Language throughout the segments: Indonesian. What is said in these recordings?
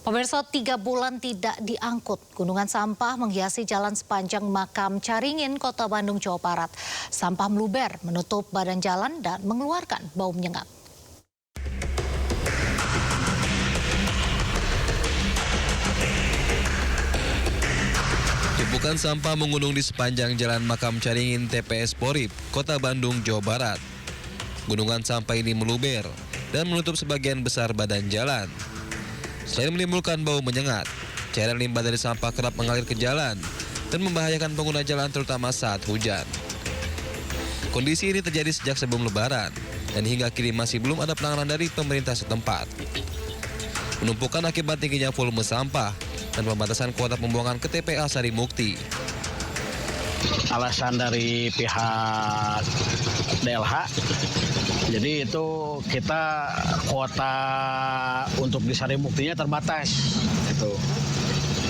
Pemirsa, 3 bulan tidak diangkut. Gunungan sampah menghiasi jalan sepanjang Makam Caringin, Kota Bandung, Jawa Barat. Sampah meluber, menutup badan jalan dan mengeluarkan bau menyengat. Tumpukan sampah menggunung di sepanjang jalan Makam Caringin TPS Porib, Kota Bandung, Jawa Barat. Gunungan sampah ini meluber dan menutup sebagian besar badan jalan. Selain menimbulkan bau menyengat, cairan limbah dari sampah kerap mengalir ke jalan dan membahayakan pengguna jalan terutama saat hujan. Kondisi ini terjadi sejak sebelum Lebaran dan hingga kini masih belum ada penanganan dari pemerintah setempat. Penumpukan akibat tingginya volume sampah dan pembatasan kuota pembuangan ke TPA Sari Mukti. Alasan dari pihak DLH, jadi itu kita kuota untuk di Sari Muktinya terbatas. Gitu.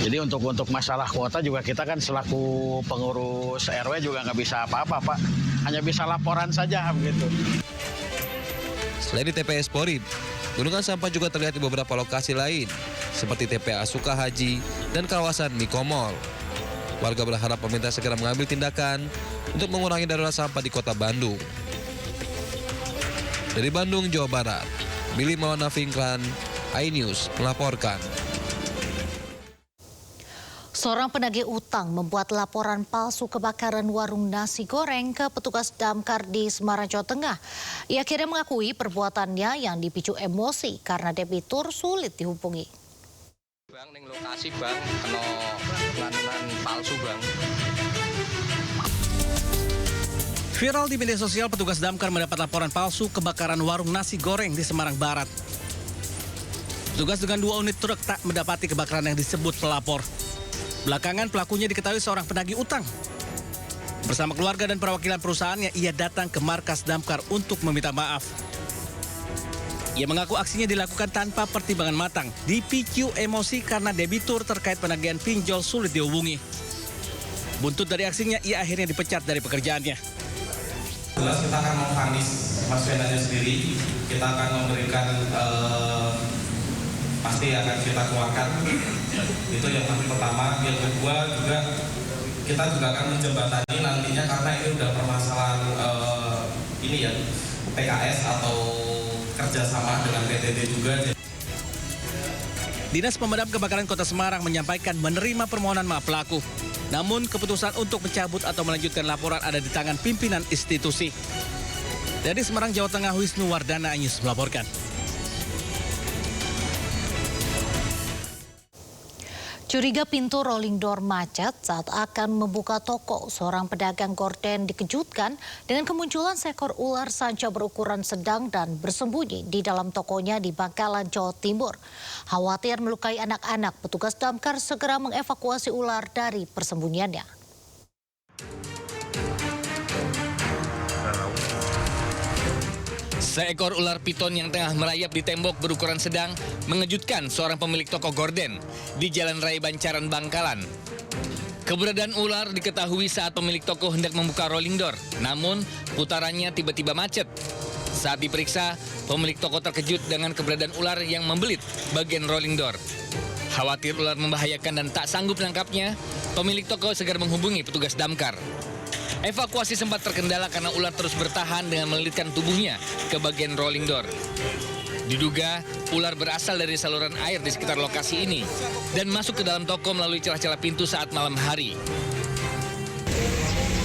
Jadi untuk masalah kuota juga kita kan selaku pengurus RW juga nggak bisa apa-apa, Pak. Hanya bisa laporan saja begitu. Selain di TPS Porib, gunungan sampah juga terlihat di beberapa lokasi lain, seperti TPA Sukahaji dan kawasan Mikomol. Warga berharap pemerintah segera mengambil tindakan untuk mengurangi darurat sampah di Kota Bandung. Dari Bandung, Jawa Barat, Billy Maulana Fikran, iNews melaporkan. Seorang penagih utang membuat laporan palsu kebakaran warung nasi goreng ke petugas damkar di Semarang, Jawa Tengah. Ia akhirnya mengakui perbuatannya yang dipicu emosi karena debitur sulit dihubungi. Bang, ning lokasi bang, kena lanunan palsu bang. Viral di media sosial, petugas damkar mendapat laporan palsu kebakaran warung nasi goreng di Semarang Barat. Petugas dengan 2 unit truk tak mendapati kebakaran yang disebut pelapor. Belakangan pelakunya diketahui seorang penagih utang. Bersama keluarga dan perwakilan perusahaannya, ia datang ke markas damkar untuk meminta maaf. Ia mengaku aksinya dilakukan tanpa pertimbangan matang, dipicu emosi karena debitur terkait penagihan pinjol sulit dihubungi. Buntut dari aksinya, ia akhirnya dipecat dari pekerjaannya. Jelas kita akan memvonis Mas Fenanya sendiri, kita akan memberikan pasti akan kita keluarkan. Itu yang pertama. Yang kedua juga kita juga akan menjembatani nantinya karena ini udah permasalahan ini ya PKS atau kerjasama dengan PTT juga. Dinas Pemadam Kebakaran Kota Semarang menyampaikan menerima permohonan maaf pelaku. Namun keputusan untuk mencabut atau melanjutkan laporan ada di tangan pimpinan institusi. Dari Semarang, Jawa Tengah, Wisnu Wardana, iNews melaporkan. Curiga pintu rolling door macet saat akan membuka toko. Seorang pedagang gorden dikejutkan dengan kemunculan seekor ular sanca berukuran sedang dan bersembunyi di dalam tokonya di Bangkalan, Jawa Timur. Khawatir melukai anak-anak, petugas damkar segera mengevakuasi ular dari persembunyiannya. Seekor ular piton yang tengah merayap di tembok berukuran sedang mengejutkan seorang pemilik toko gorden di Jalan Raya Bancaran, Bangkalan. Keberadaan ular diketahui saat pemilik toko hendak membuka rolling door, namun putarannya tiba-tiba macet. Saat diperiksa, pemilik toko terkejut dengan keberadaan ular yang membelit bagian rolling door. Khawatir ular membahayakan dan tak sanggup menangkapnya, pemilik toko segera menghubungi petugas damkar. Evakuasi sempat terkendala karena ular terus bertahan dengan melilitkan tubuhnya ke bagian rolling door. Diduga ular berasal dari saluran air di sekitar lokasi ini dan masuk ke dalam toko melalui celah-celah pintu saat malam hari.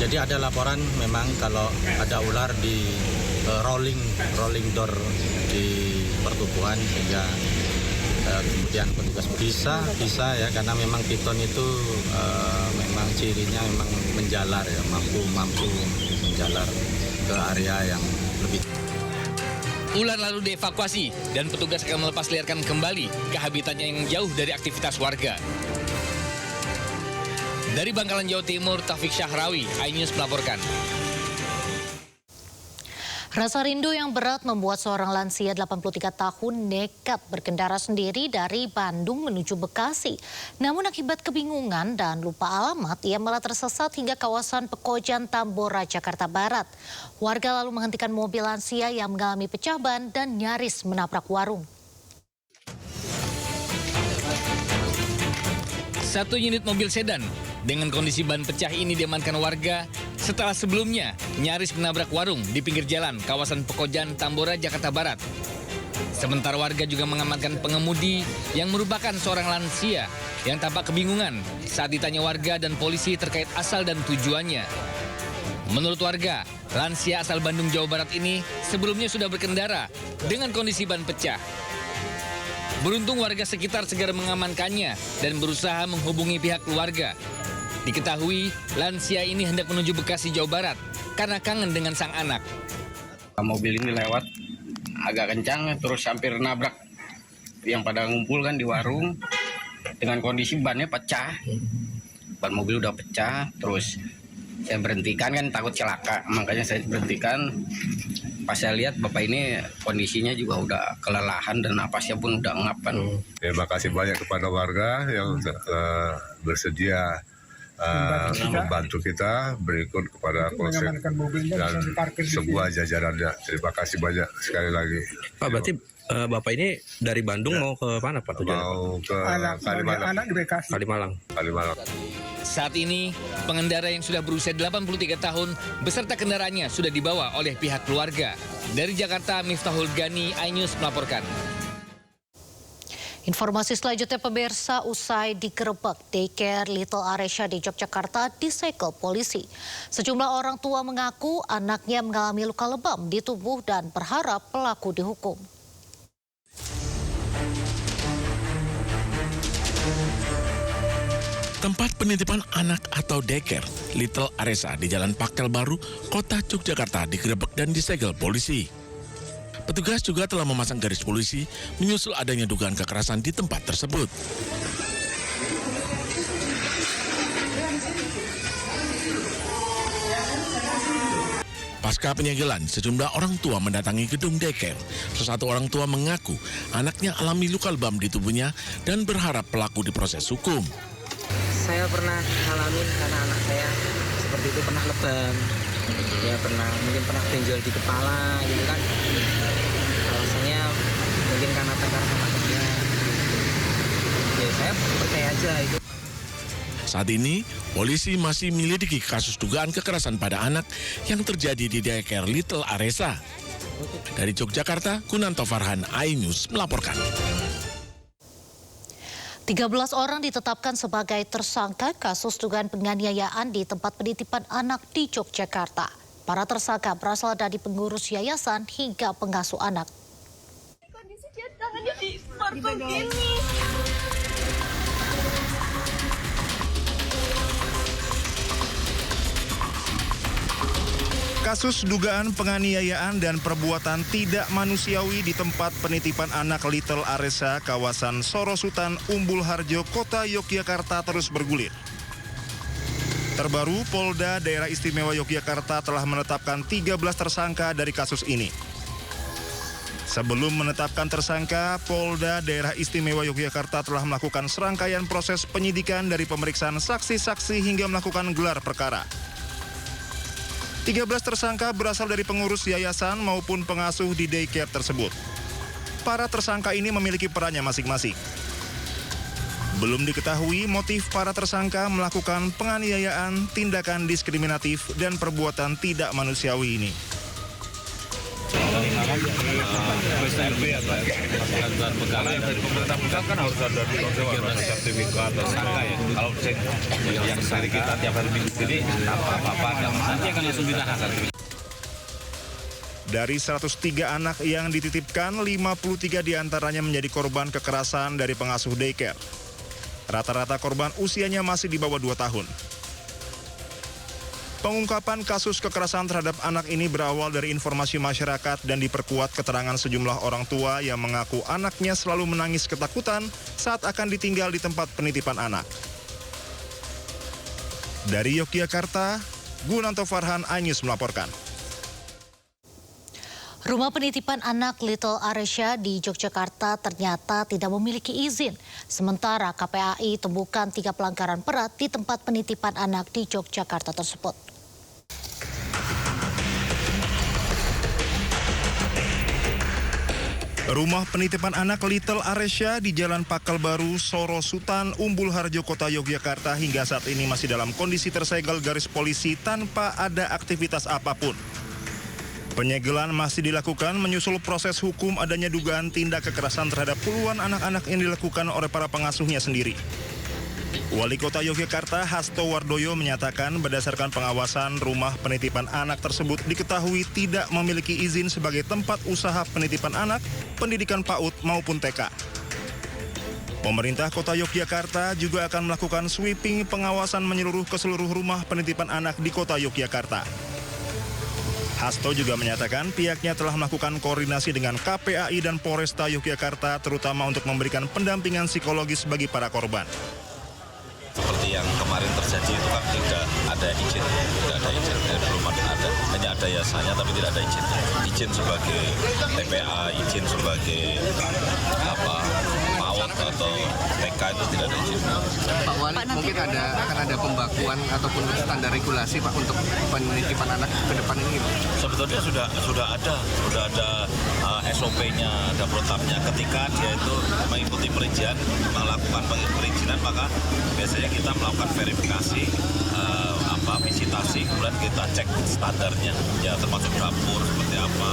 Jadi ada laporan memang kalau ada ular di rolling door di pertubuhan, sehingga kemudian petugas bisa ya, karena memang piton itu memang cirinya memang menjalar ya, mampu menjalar ke area yang lebih. Ular lalu dievakuasi dan petugas akan melepas liarkan kembali ke habitatnya yang jauh dari aktivitas warga. Dari Bangkalan, Jawa Timur, Taufik Syahrawi, iNews melaporkan. Rasa rindu yang berat membuat seorang lansia 83 tahun nekat berkendara sendiri dari Bandung menuju Bekasi. Namun akibat kebingungan dan lupa alamat, ia malah tersesat hingga kawasan Pekojan, Tambora, Jakarta Barat. Warga lalu menghentikan mobil lansia yang mengalami pecah ban dan nyaris menabrak warung. Satu unit mobil sedan dengan kondisi ban pecah ini diamankan warga setelah sebelumnya nyaris menabrak warung di pinggir jalan kawasan Pekojan, Tambora, Jakarta Barat. Sementara warga juga mengamankan pengemudi yang merupakan seorang lansia yang tampak kebingungan saat ditanya warga dan polisi terkait asal dan tujuannya. Menurut warga, lansia asal Bandung, Jawa Barat ini sebelumnya sudah berkendara dengan kondisi ban pecah. Beruntung warga sekitar segera mengamankannya dan berusaha menghubungi pihak keluarga. Diketahui, lansia ini hendak menuju Bekasi, Jawa Barat karena kangen dengan sang anak. Mobil ini lewat agak kencang, terus hampir nabrak yang pada ngumpul kan di warung dengan kondisi bannya pecah. Ban mobil udah pecah, terus saya berhentikan kan takut celaka, makanya saya berhentikan. Pas saya lihat bapak ini kondisinya juga udah kelelahan dan napasnya pun udah ngap kan. Terima kasih banyak kepada warga yang bersedia membantu kita, berikut kepada Polsek dan sebuah jajarannya. Terima kasih banyak sekali lagi. Pak, berarti Bapak ini dari Bandung mau ke mana Pak tujuan? Mau ke Kalimalang. Kalimalang. Saat ini, pengendara yang sudah berusia 83 tahun beserta kendaraannya sudah dibawa oleh pihak keluarga. Dari Jakarta, Miftahul Gani, iNews melaporkan. Informasi selanjutnya, pemirsa, usai digerebek daycare Little Aresha di Yogyakarta disegel polisi. Sejumlah orang tua mengaku anaknya mengalami luka lebam di tubuh dan berharap pelaku dihukum. Tempat penitipan anak atau daycare Little Aresha di Jalan Pakel Baru, Kota Yogyakarta digerebek dan disegel polisi. Petugas juga telah memasang garis polisi menyusul adanya dugaan kekerasan di tempat tersebut. Pasca penyegelan, sejumlah orang tua mendatangi gedung daycare. Sesatu orang tua mengaku anaknya alami luka lebam di tubuhnya dan berharap pelaku diproses hukum. Saya pernah ngalamin karena anak saya seperti itu, pernah lebam, ya mungkin pernah benjol di kepala gitu kan. Alasannya mungkin karena tengkar kepalanya. Ya saya percaya aja itu. Saat ini, polisi masih menyelidiki kasus dugaan kekerasan pada anak yang terjadi di daycare Little Aresha. Dari Yogyakarta, Kunanto Farhan, iNews melaporkan. 13 orang ditetapkan sebagai tersangka kasus dugaan penganiayaan di tempat penitipan anak di Yogyakarta. Para tersangka berasal dari pengurus yayasan hingga pengasuh anak. Kondisi dia tangannya di portol ini. Kasus dugaan penganiayaan dan perbuatan tidak manusiawi di tempat penitipan anak Little Aresha kawasan Sorosutan, Umbul Harjo, Kota Yogyakarta terus bergulir. Terbaru, Polda Daerah Istimewa Yogyakarta telah menetapkan 13 tersangka dari kasus ini. Sebelum menetapkan tersangka, Polda Daerah Istimewa Yogyakarta telah melakukan serangkaian proses penyidikan dari pemeriksaan saksi-saksi hingga melakukan gelar perkara. 13 tersangka berasal dari pengurus yayasan maupun pengasuh di daycare tersebut. Para tersangka ini memiliki perannya masing-masing. Belum diketahui motif para tersangka melakukan penganiayaan, tindakan diskriminatif, dan perbuatan tidak manusiawi ini. Dan pegawai dari pemerintah pusat kan harus ada sertifikat tersangka ya. Kalau yang dari kita tiap hari minggu ini apa-apa nanti akan langsung ditahan. Dari 103 anak yang dititipkan, 53 diantaranya menjadi korban kekerasan dari pengasuh daycare. Rata-rata korban usianya masih di bawah 2 tahun. Pengungkapan kasus kekerasan terhadap anak ini berawal dari informasi masyarakat dan diperkuat keterangan sejumlah orang tua yang mengaku anaknya selalu menangis ketakutan saat akan ditinggal di tempat penitipan anak. Dari Yogyakarta, Gunanto Farhan, iNews melaporkan. Rumah penitipan anak Little Aresha di Yogyakarta ternyata tidak memiliki izin. Sementara KPAI temukan 3 pelanggaran berat di tempat penitipan anak di Yogyakarta tersebut. Rumah penitipan anak Little Aresya di Jalan Pakel Baru, Sorosutan, Umbul Harjo, Kota Yogyakarta hingga saat ini masih dalam kondisi tersegel garis polisi tanpa ada aktivitas apapun. Penyegelan masih dilakukan menyusul proses hukum adanya dugaan tindak kekerasan terhadap puluhan anak-anak yang dilakukan oleh para pengasuhnya sendiri. Wali Kota Yogyakarta Hasto Wardoyo menyatakan berdasarkan pengawasan rumah penitipan anak tersebut diketahui tidak memiliki izin sebagai tempat usaha penitipan anak, pendidikan PAUD maupun TK. Pemerintah Kota Yogyakarta juga akan melakukan sweeping pengawasan menyeluruh ke seluruh rumah penitipan anak di Kota Yogyakarta. Hasto juga menyatakan pihaknya telah melakukan koordinasi dengan KPAI dan Polresta Yogyakarta terutama untuk memberikan pendampingan psikologis bagi para korban. Seperti yang kemarin terjadi itu kan tidak ada izin, belum ada, hanya ada yasannya tapi tidak ada izin. Izin sebagai TPA, izin sebagai PAUD atau TK itu tidak ada izin. Pak Wali, mungkin akan ada pembakuan ataupun standar regulasi Pak untuk penitipan anak ke depan ini? Sebetulnya sudah ada SOP-nya, ada protapnya. Ketika dia itu mengikuti perizinan, melakukan perizinan, maka biasanya kita melakukan verifikasi, visitasi, kemudian kita cek standarnya, ya termasuk dapur seperti apa.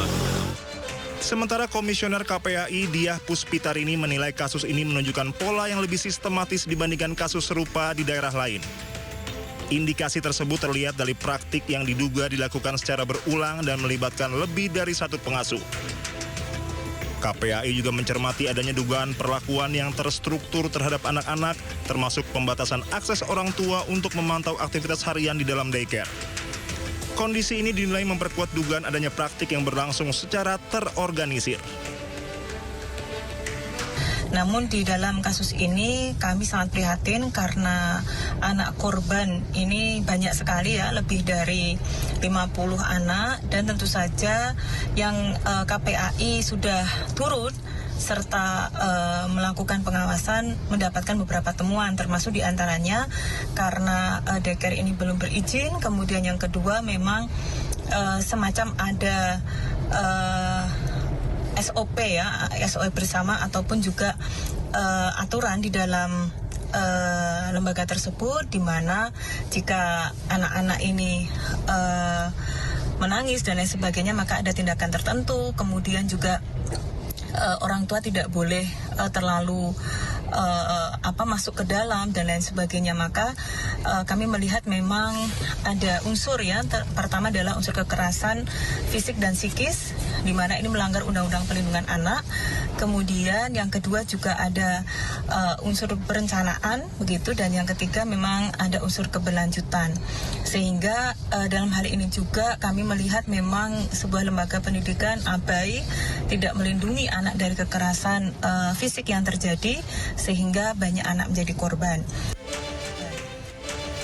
Sementara Komisioner KPAI Diah Puspitarini menilai kasus ini menunjukkan pola yang lebih sistematis dibandingkan kasus serupa di daerah lain. Indikasi tersebut terlihat dari praktik yang diduga dilakukan secara berulang dan melibatkan lebih dari satu pengasuh. KPAI juga mencermati adanya dugaan perlakuan yang terstruktur terhadap anak-anak, termasuk pembatasan akses orang tua untuk memantau aktivitas harian di dalam daycare. Kondisi ini dinilai memperkuat dugaan adanya praktik yang berlangsung secara terorganisir. Namun di dalam kasus ini kami sangat prihatin karena anak korban ini banyak sekali ya, lebih dari 50 anak, dan tentu saja yang KPAI sudah turut serta melakukan pengawasan mendapatkan beberapa temuan, termasuk diantaranya karena daycare ini belum berizin, kemudian yang kedua memang semacam ada SOP ya, SOP bersama ataupun juga aturan di dalam lembaga tersebut, di mana jika anak-anak ini menangis dan lain sebagainya maka ada tindakan tertentu, kemudian juga orang tua tidak boleh terlalu masuk ke dalam dan lain sebagainya. Maka kami melihat memang ada unsur ya, pertama adalah unsur kekerasan fisik dan psikis, di mana ini melanggar Undang-Undang Perlindungan Anak. Kemudian yang kedua juga ada unsur perencanaan begitu, dan yang ketiga memang ada unsur keberlanjutan. Sehingga dalam hal ini juga kami melihat memang sebuah lembaga pendidikan abai, tidak melindungi anak dari kekerasan fisik yang terjadi, sehingga banyak anak menjadi korban.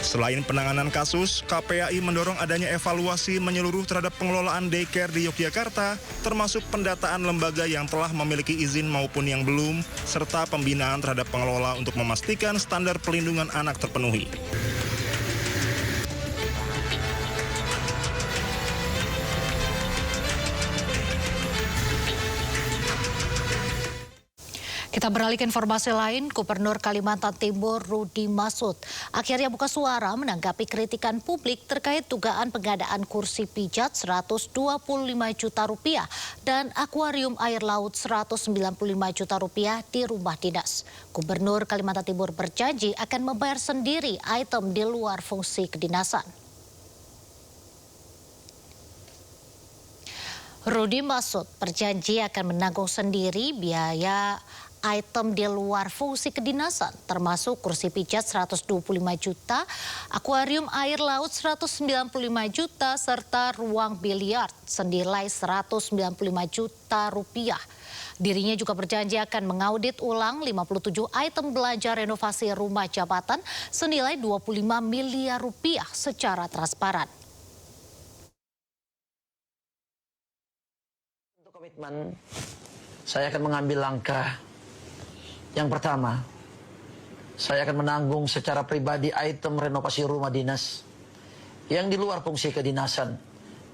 Selain penanganan kasus, KPAI mendorong adanya evaluasi menyeluruh terhadap pengelolaan daycare di Yogyakarta, termasuk pendataan lembaga yang telah memiliki izin maupun yang belum, serta pembinaan terhadap pengelola untuk memastikan standar perlindungan anak terpenuhi. Kita beralih ke informasi lain, Gubernur Kalimantan Timur Rudy Masud akhirnya buka suara menanggapi kritikan publik terkait dugaan pengadaan kursi pijat 125 juta rupiah dan akuarium air laut 195 juta rupiah di rumah dinas. Gubernur Kalimantan Timur berjanji akan membayar sendiri item di luar fungsi kedinasan. Rudy Masud berjanji akan menanggung sendiri biaya item di luar fungsi kedinasan, termasuk kursi pijat 125 juta, akuarium air laut 195 juta, serta ruang biliar senilai 195 juta rupiah. Dirinya juga berjanji akan mengaudit ulang 57 item belanja renovasi rumah jabatan senilai 25 miliar rupiah secara transparan. Untuk komitmen, saya akan mengambil langkah. Yang pertama, saya akan menanggung secara pribadi item renovasi rumah dinas yang di luar fungsi kedinasan,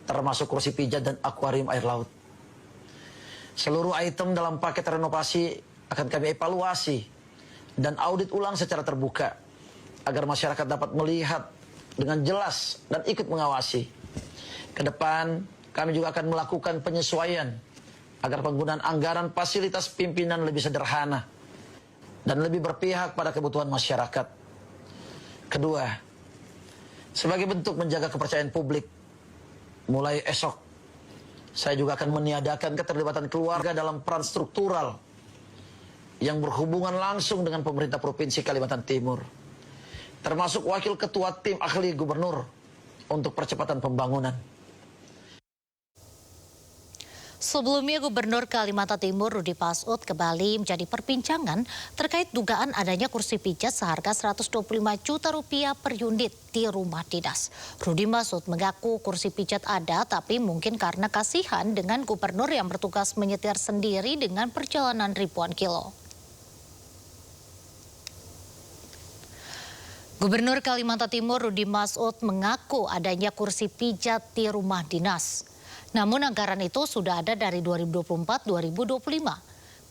termasuk kursi pijat dan akuarium air laut. Seluruh item dalam paket renovasi akan kami evaluasi dan audit ulang secara terbuka agar masyarakat dapat melihat dengan jelas dan ikut mengawasi. Ke depan, kami juga akan melakukan penyesuaian agar penggunaan anggaran fasilitas pimpinan lebih sederhana dan lebih berpihak pada kebutuhan masyarakat. Kedua, sebagai bentuk menjaga kepercayaan publik, mulai esok, saya juga akan meniadakan keterlibatan keluarga dalam peran struktural yang berhubungan langsung dengan pemerintah Provinsi Kalimantan Timur, termasuk wakil ketua tim ahli gubernur untuk percepatan pembangunan. Sebelumnya, Gubernur Kalimantan Timur Rudi Pasut kembali menjadi perbincangan terkait dugaan adanya kursi pijat seharga Rp125 juta per unit di rumah dinas. Rudi Pasut mengaku kursi pijat ada, tapi mungkin karena kasihan dengan gubernur yang bertugas menyetir sendiri dengan perjalanan ribuan kilo. Gubernur Kalimantan Timur Rudi Pasut mengaku adanya kursi pijat di rumah dinas. Namun anggaran itu sudah ada dari 2024-2025.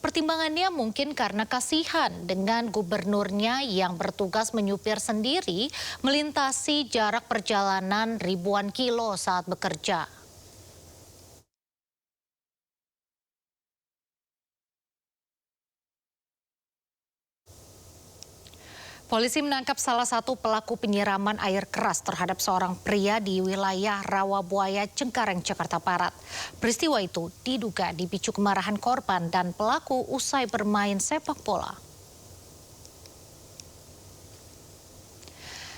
Pertimbangannya mungkin karena kasihan dengan gubernurnya yang bertugas menyupir sendiri melintasi jarak perjalanan ribuan kilo saat bekerja. Polisi menangkap salah satu pelaku penyiraman air keras terhadap seorang pria di wilayah Rawabuaya, Cengkareng, Jakarta Barat. Peristiwa itu diduga dipicu kemarahan korban dan pelaku usai bermain sepak bola.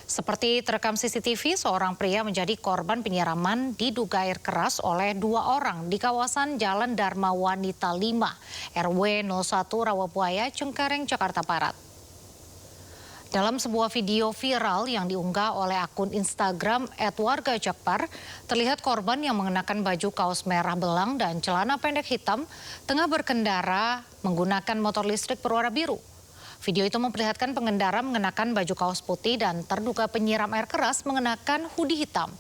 Seperti terekam CCTV, seorang pria menjadi korban penyiraman diduga air keras oleh dua orang di kawasan Jalan Dharma Wanita 5, RW 01 Rawabuaya, Cengkareng, Jakarta Barat. Dalam sebuah video viral yang diunggah oleh akun Instagram @wargajakbar, terlihat korban yang mengenakan baju kaos merah belang dan celana pendek hitam tengah berkendara menggunakan motor listrik berwarna biru. Video itu memperlihatkan pengendara mengenakan baju kaos putih dan terduga penyiram air keras mengenakan hoodie hitam.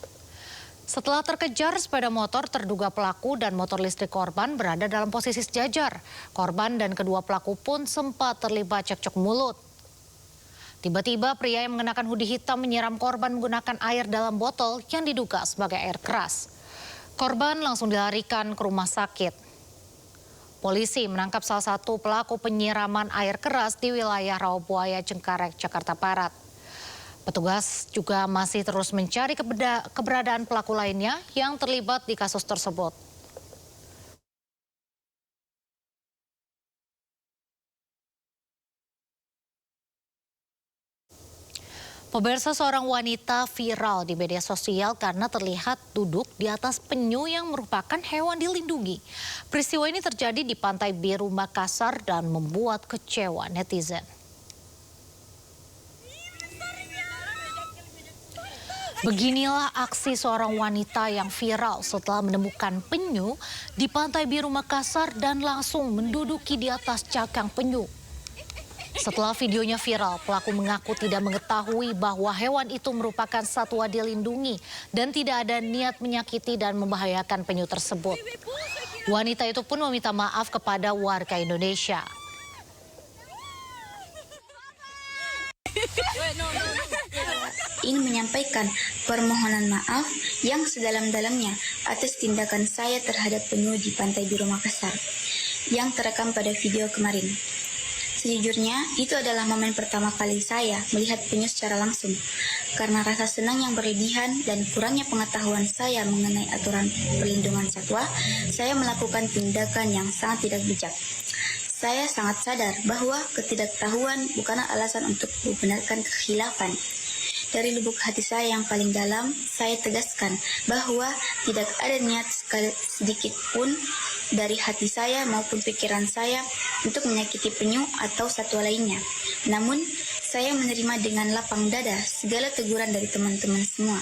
Setelah terkejar sepeda motor, terduga pelaku dan motor listrik korban berada dalam posisi sejajar. Korban dan kedua pelaku pun sempat terlibat cekcok mulut. Tiba-tiba pria yang mengenakan hoodie hitam menyiram korban menggunakan air dalam botol yang diduga sebagai air keras. Korban langsung dilarikan ke rumah sakit. Polisi menangkap salah satu pelaku penyiraman air keras di wilayah Rawabuaya, Cengkareng, Jakarta Barat. Petugas juga masih terus mencari keberadaan pelaku lainnya yang terlibat di kasus tersebut. Pemirsa, seorang wanita viral di media sosial karena terlihat duduk di atas penyu yang merupakan hewan dilindungi. Peristiwa ini terjadi di Pantai Biru, Makassar dan membuat kecewa netizen. Beginilah aksi seorang wanita yang viral setelah menemukan penyu di Pantai Biru, Makassar dan langsung menduduki di atas cangkang penyu. Setelah videonya viral, pelaku mengaku tidak mengetahui bahwa hewan itu merupakan satwa dilindungi dan tidak ada niat menyakiti dan membahayakan penyu tersebut. Wanita itu pun meminta maaf kepada warga Indonesia. Ingin menyampaikan permohonan maaf yang sedalam-dalamnya atas tindakan saya terhadap penyu di Pantai Biru Makassar yang terekam pada video kemarin. Sejujurnya, itu adalah momen pertama kali saya melihat penyu secara langsung. Karena rasa senang yang berlebihan dan kurangnya pengetahuan saya mengenai aturan perlindungan satwa, saya melakukan tindakan yang sangat tidak bijak. Saya sangat sadar bahwa ketidaktahuan bukanlah alasan untuk membenarkan kekhilafan. Dari lubuk hati saya yang paling dalam, saya tegaskan bahwa tidak ada niat sedikit pun dari hati saya maupun pikiran saya untuk menyakiti penyu atau satwa lainnya. Namun, saya menerima dengan lapang dada segala teguran dari teman-teman semua.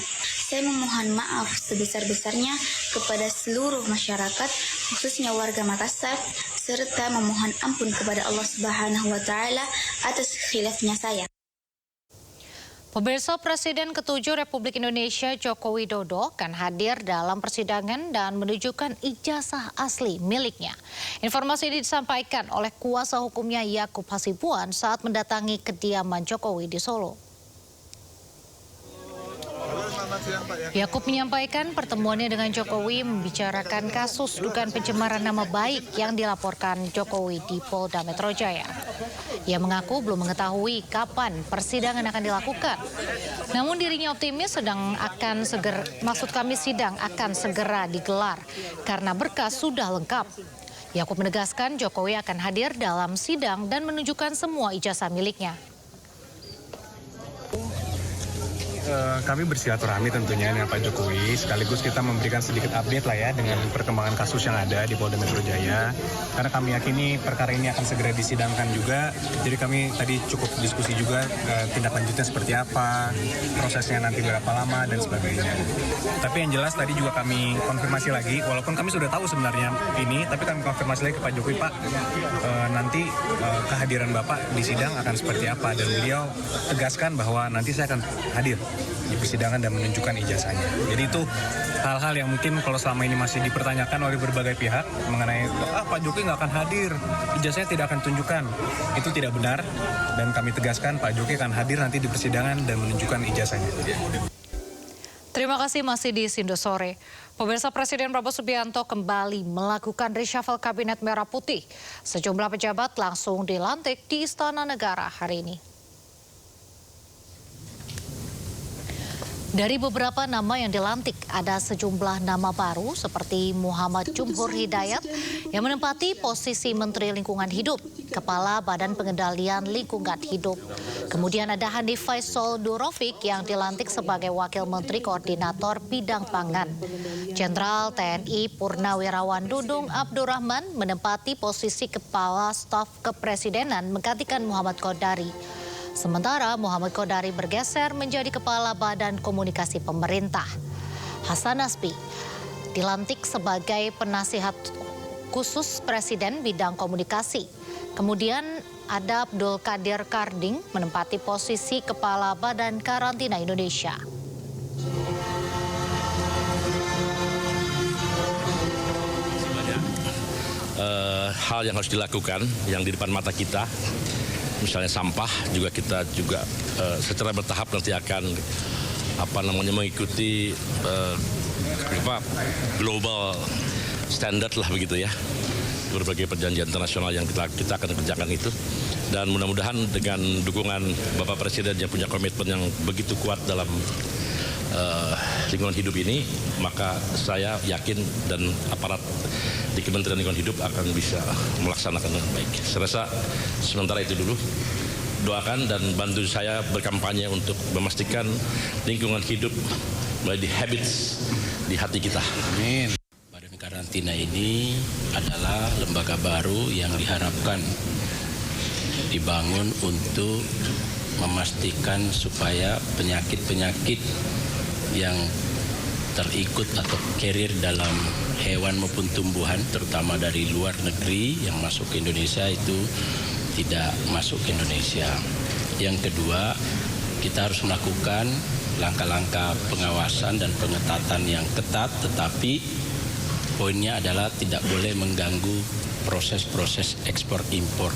Saya memohon maaf sebesar-besarnya kepada seluruh masyarakat, khususnya warga Makassar, serta memohon ampun kepada Allah Subhanahu wa Ta'ala atas khilafnya saya. Pemirsa, Presiden ke-7 Republik Indonesia Joko Widodo akan hadir dalam persidangan dan menunjukkan ijazah asli miliknya. Informasi ini disampaikan oleh kuasa hukumnya Yakub Hasibuan saat mendatangi kediaman Jokowi di Solo. Yakub menyampaikan pertemuannya dengan Jokowi membicarakan kasus dugaan pencemaran nama baik yang dilaporkan Jokowi di Polda Metro Jaya. Ia mengaku belum mengetahui kapan persidangan akan dilakukan. Namun dirinya optimis sidang akan segera digelar karena berkas sudah lengkap. Yakub menegaskan Jokowi akan hadir dalam sidang dan menunjukkan semua ijazah miliknya. Kami bersilaturahmi tentunya dengan Pak Jokowi, sekaligus kita memberikan sedikit update lah ya dengan perkembangan kasus yang ada di Polda Metro Jaya. Karena kami yakini perkara ini akan segera disidangkan juga, jadi kami tadi cukup diskusi juga tindak lanjutnya seperti apa, prosesnya nanti berapa lama dan sebagainya. Tapi yang jelas tadi juga kami konfirmasi lagi, walaupun kami sudah tahu sebenarnya ini, tapi kami konfirmasi lagi ke Pak Jokowi, Pak, nanti kehadiran Bapak di sidang akan seperti apa, dan beliau tegaskan bahwa nanti saya akan hadir di persidangan dan menunjukkan ijazahnya. Jadi itu hal-hal yang mungkin kalau selama ini masih dipertanyakan oleh berbagai pihak mengenai Pak Jokowi nggak akan hadir, ijazahnya tidak akan tunjukkan. Itu tidak benar dan kami tegaskan Pak Jokowi akan hadir nanti di persidangan dan menunjukkan ijazahnya. Terima kasih, masih di Sindo Sore. Pemirsa, Presiden Prabowo Subianto kembali melakukan reshuffle Kabinet Merah Putih. Sejumlah pejabat langsung dilantik di Istana Negara hari ini. Dari beberapa nama yang dilantik, ada sejumlah nama baru seperti Muhammad Jumhur Hidayat yang menempati posisi Menteri Lingkungan Hidup, Kepala Badan Pengendalian Lingkungan Hidup. Kemudian ada Hanif Faisal Durofik yang dilantik sebagai Wakil Menteri Koordinator Bidang Pangan. Jenderal TNI Purnawirawan Dudung Abdurrahman menempati posisi Kepala Staf Kepresidenan menggantikan Muhammad Kodari. Sementara Muhammad Kodari bergeser menjadi Kepala Badan Komunikasi Pemerintah. Hasan Nasbi dilantik sebagai penasihat khusus Presiden bidang komunikasi. Kemudian ada Abdul Qadir Karding menempati posisi Kepala Badan Karantina Indonesia. Hal yang harus dilakukan yang di depan mata kita, misalnya sampah juga kita secara bertahap nanti akan mengikuti global standard lah begitu ya, berbagai perjanjian internasional yang kita akan kerjakan itu, dan mudah-mudahan dengan dukungan Bapak Presiden yang punya komitmen yang begitu kuat dalam lingkungan hidup ini, maka saya yakin dan aparat di Kementerian Lingkungan Hidup akan bisa melaksanakan dengan baik. Saya rasa sementara itu dulu. Doakan dan bantu saya berkampanye untuk memastikan lingkungan hidup menjadi habits di hati kita. Amin. Badan karantina ini adalah lembaga baru yang diharapkan dibangun untuk memastikan supaya penyakit-penyakit yang terikut atau carrier dalam hewan maupun tumbuhan, terutama dari luar negeri yang masuk ke Indonesia, itu tidak masuk ke Indonesia. Yang kedua, kita harus melakukan langkah-langkah pengawasan dan pengetatan yang ketat, tetapi poinnya adalah tidak boleh mengganggu proses-proses ekspor impor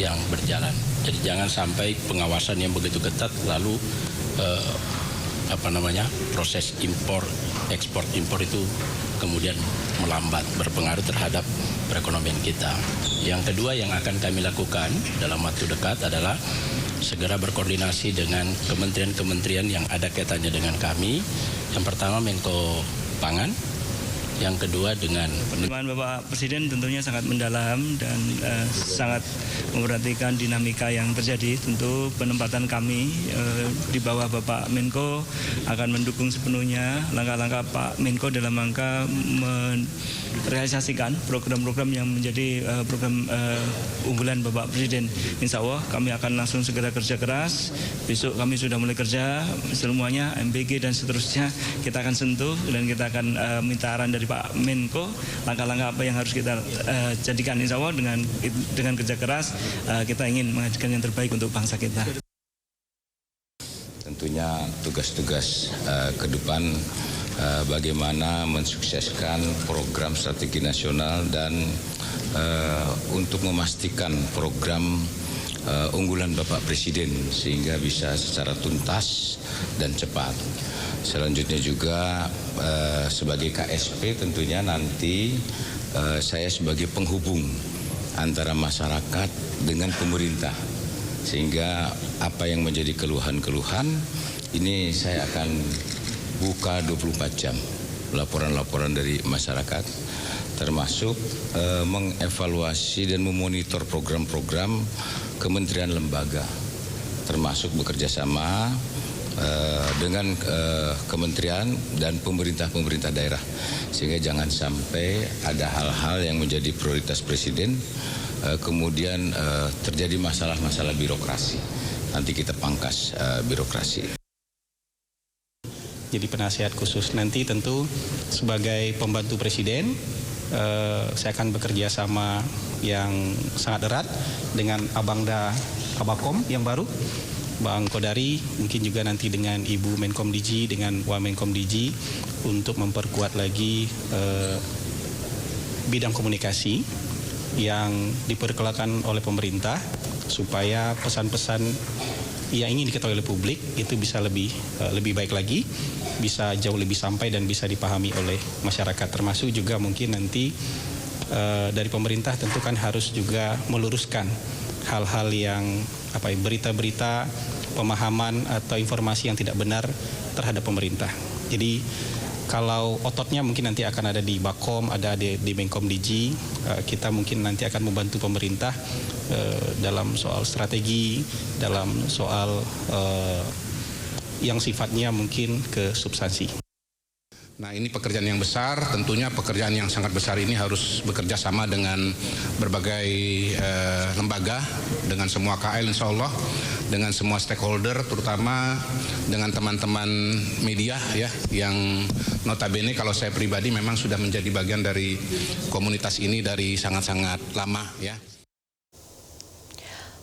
yang berjalan. Jadi jangan sampai pengawasan yang begitu ketat lalu proses ekspor impor itu kemudian melambat, berpengaruh terhadap perekonomian kita. Yang kedua yang akan kami lakukan dalam waktu dekat adalah segera berkoordinasi dengan kementerian-kementerian yang ada kaitannya dengan kami. Yang pertama Menko Pangan, yang kedua dengan penerimaan Bapak Presiden tentunya sangat mendalam dan sangat memperhatikan dinamika yang terjadi. Tentu penempatan kami di bawah Bapak Menko akan mendukung sepenuhnya langkah-langkah Pak Menko dalam rangka merealisasikan program-program yang menjadi program unggulan Bapak Presiden. Insya Allah kami akan langsung segera kerja keras. Besok kami sudah mulai kerja semuanya, MBG dan seterusnya kita akan sentuh dan kita akan minta arahan dari Pak Menko langkah-langkah apa yang harus kita jadikan. Insya Allah dengan kerja keras kita ingin menghadirkan yang terbaik untuk bangsa kita. tentunya tugas-tugas ke depan bagaimana mensukseskan program strategi nasional dan untuk memastikan program unggulan Bapak Presiden sehingga bisa secara tuntas dan cepat. Selanjutnya juga sebagai KSP tentunya nanti saya sebagai penghubung antara masyarakat dengan pemerintah sehingga apa yang menjadi keluhan-keluhan ini saya akan buka 24 jam laporan-laporan dari masyarakat termasuk mengevaluasi dan memonitor program-program kementerian lembaga termasuk bekerja sama dengan kementerian dan pemerintah-pemerintah daerah sehingga jangan sampai ada hal-hal yang menjadi prioritas presiden kemudian terjadi masalah-masalah birokrasi. Nanti kita pangkas birokrasi. Jadi penasihat khusus nanti tentu sebagai pembantu presiden saya akan bekerja sama yang sangat erat dengan Abangda Kabakom yang baru, Bang Kodari, mungkin juga nanti dengan Ibu Menkom Digi, dengan Wamenkom Digi untuk memperkuat lagi bidang komunikasi yang diperkelakan oleh pemerintah supaya pesan-pesan yang ingin diketahui oleh publik itu bisa lebih baik lagi, bisa jauh lebih sampai dan bisa dipahami oleh masyarakat. Termasuk juga mungkin nanti dari pemerintah tentu kan harus juga meluruskan hal-hal yang berita-berita, pemahaman atau informasi yang tidak benar terhadap pemerintah. Jadi kalau ototnya mungkin nanti akan ada di Bakom, ada di Menkom Digi, kita mungkin nanti akan membantu pemerintah dalam soal strategi, dalam soal yang sifatnya mungkin ke substansi. Nah, ini pekerjaan yang besar, tentunya pekerjaan yang sangat besar ini harus bekerja sama dengan berbagai lembaga, dengan semua KL insya Allah, dengan semua stakeholder, terutama dengan teman-teman media ya, yang notabene kalau saya pribadi memang sudah menjadi bagian dari komunitas ini dari sangat-sangat lama ya.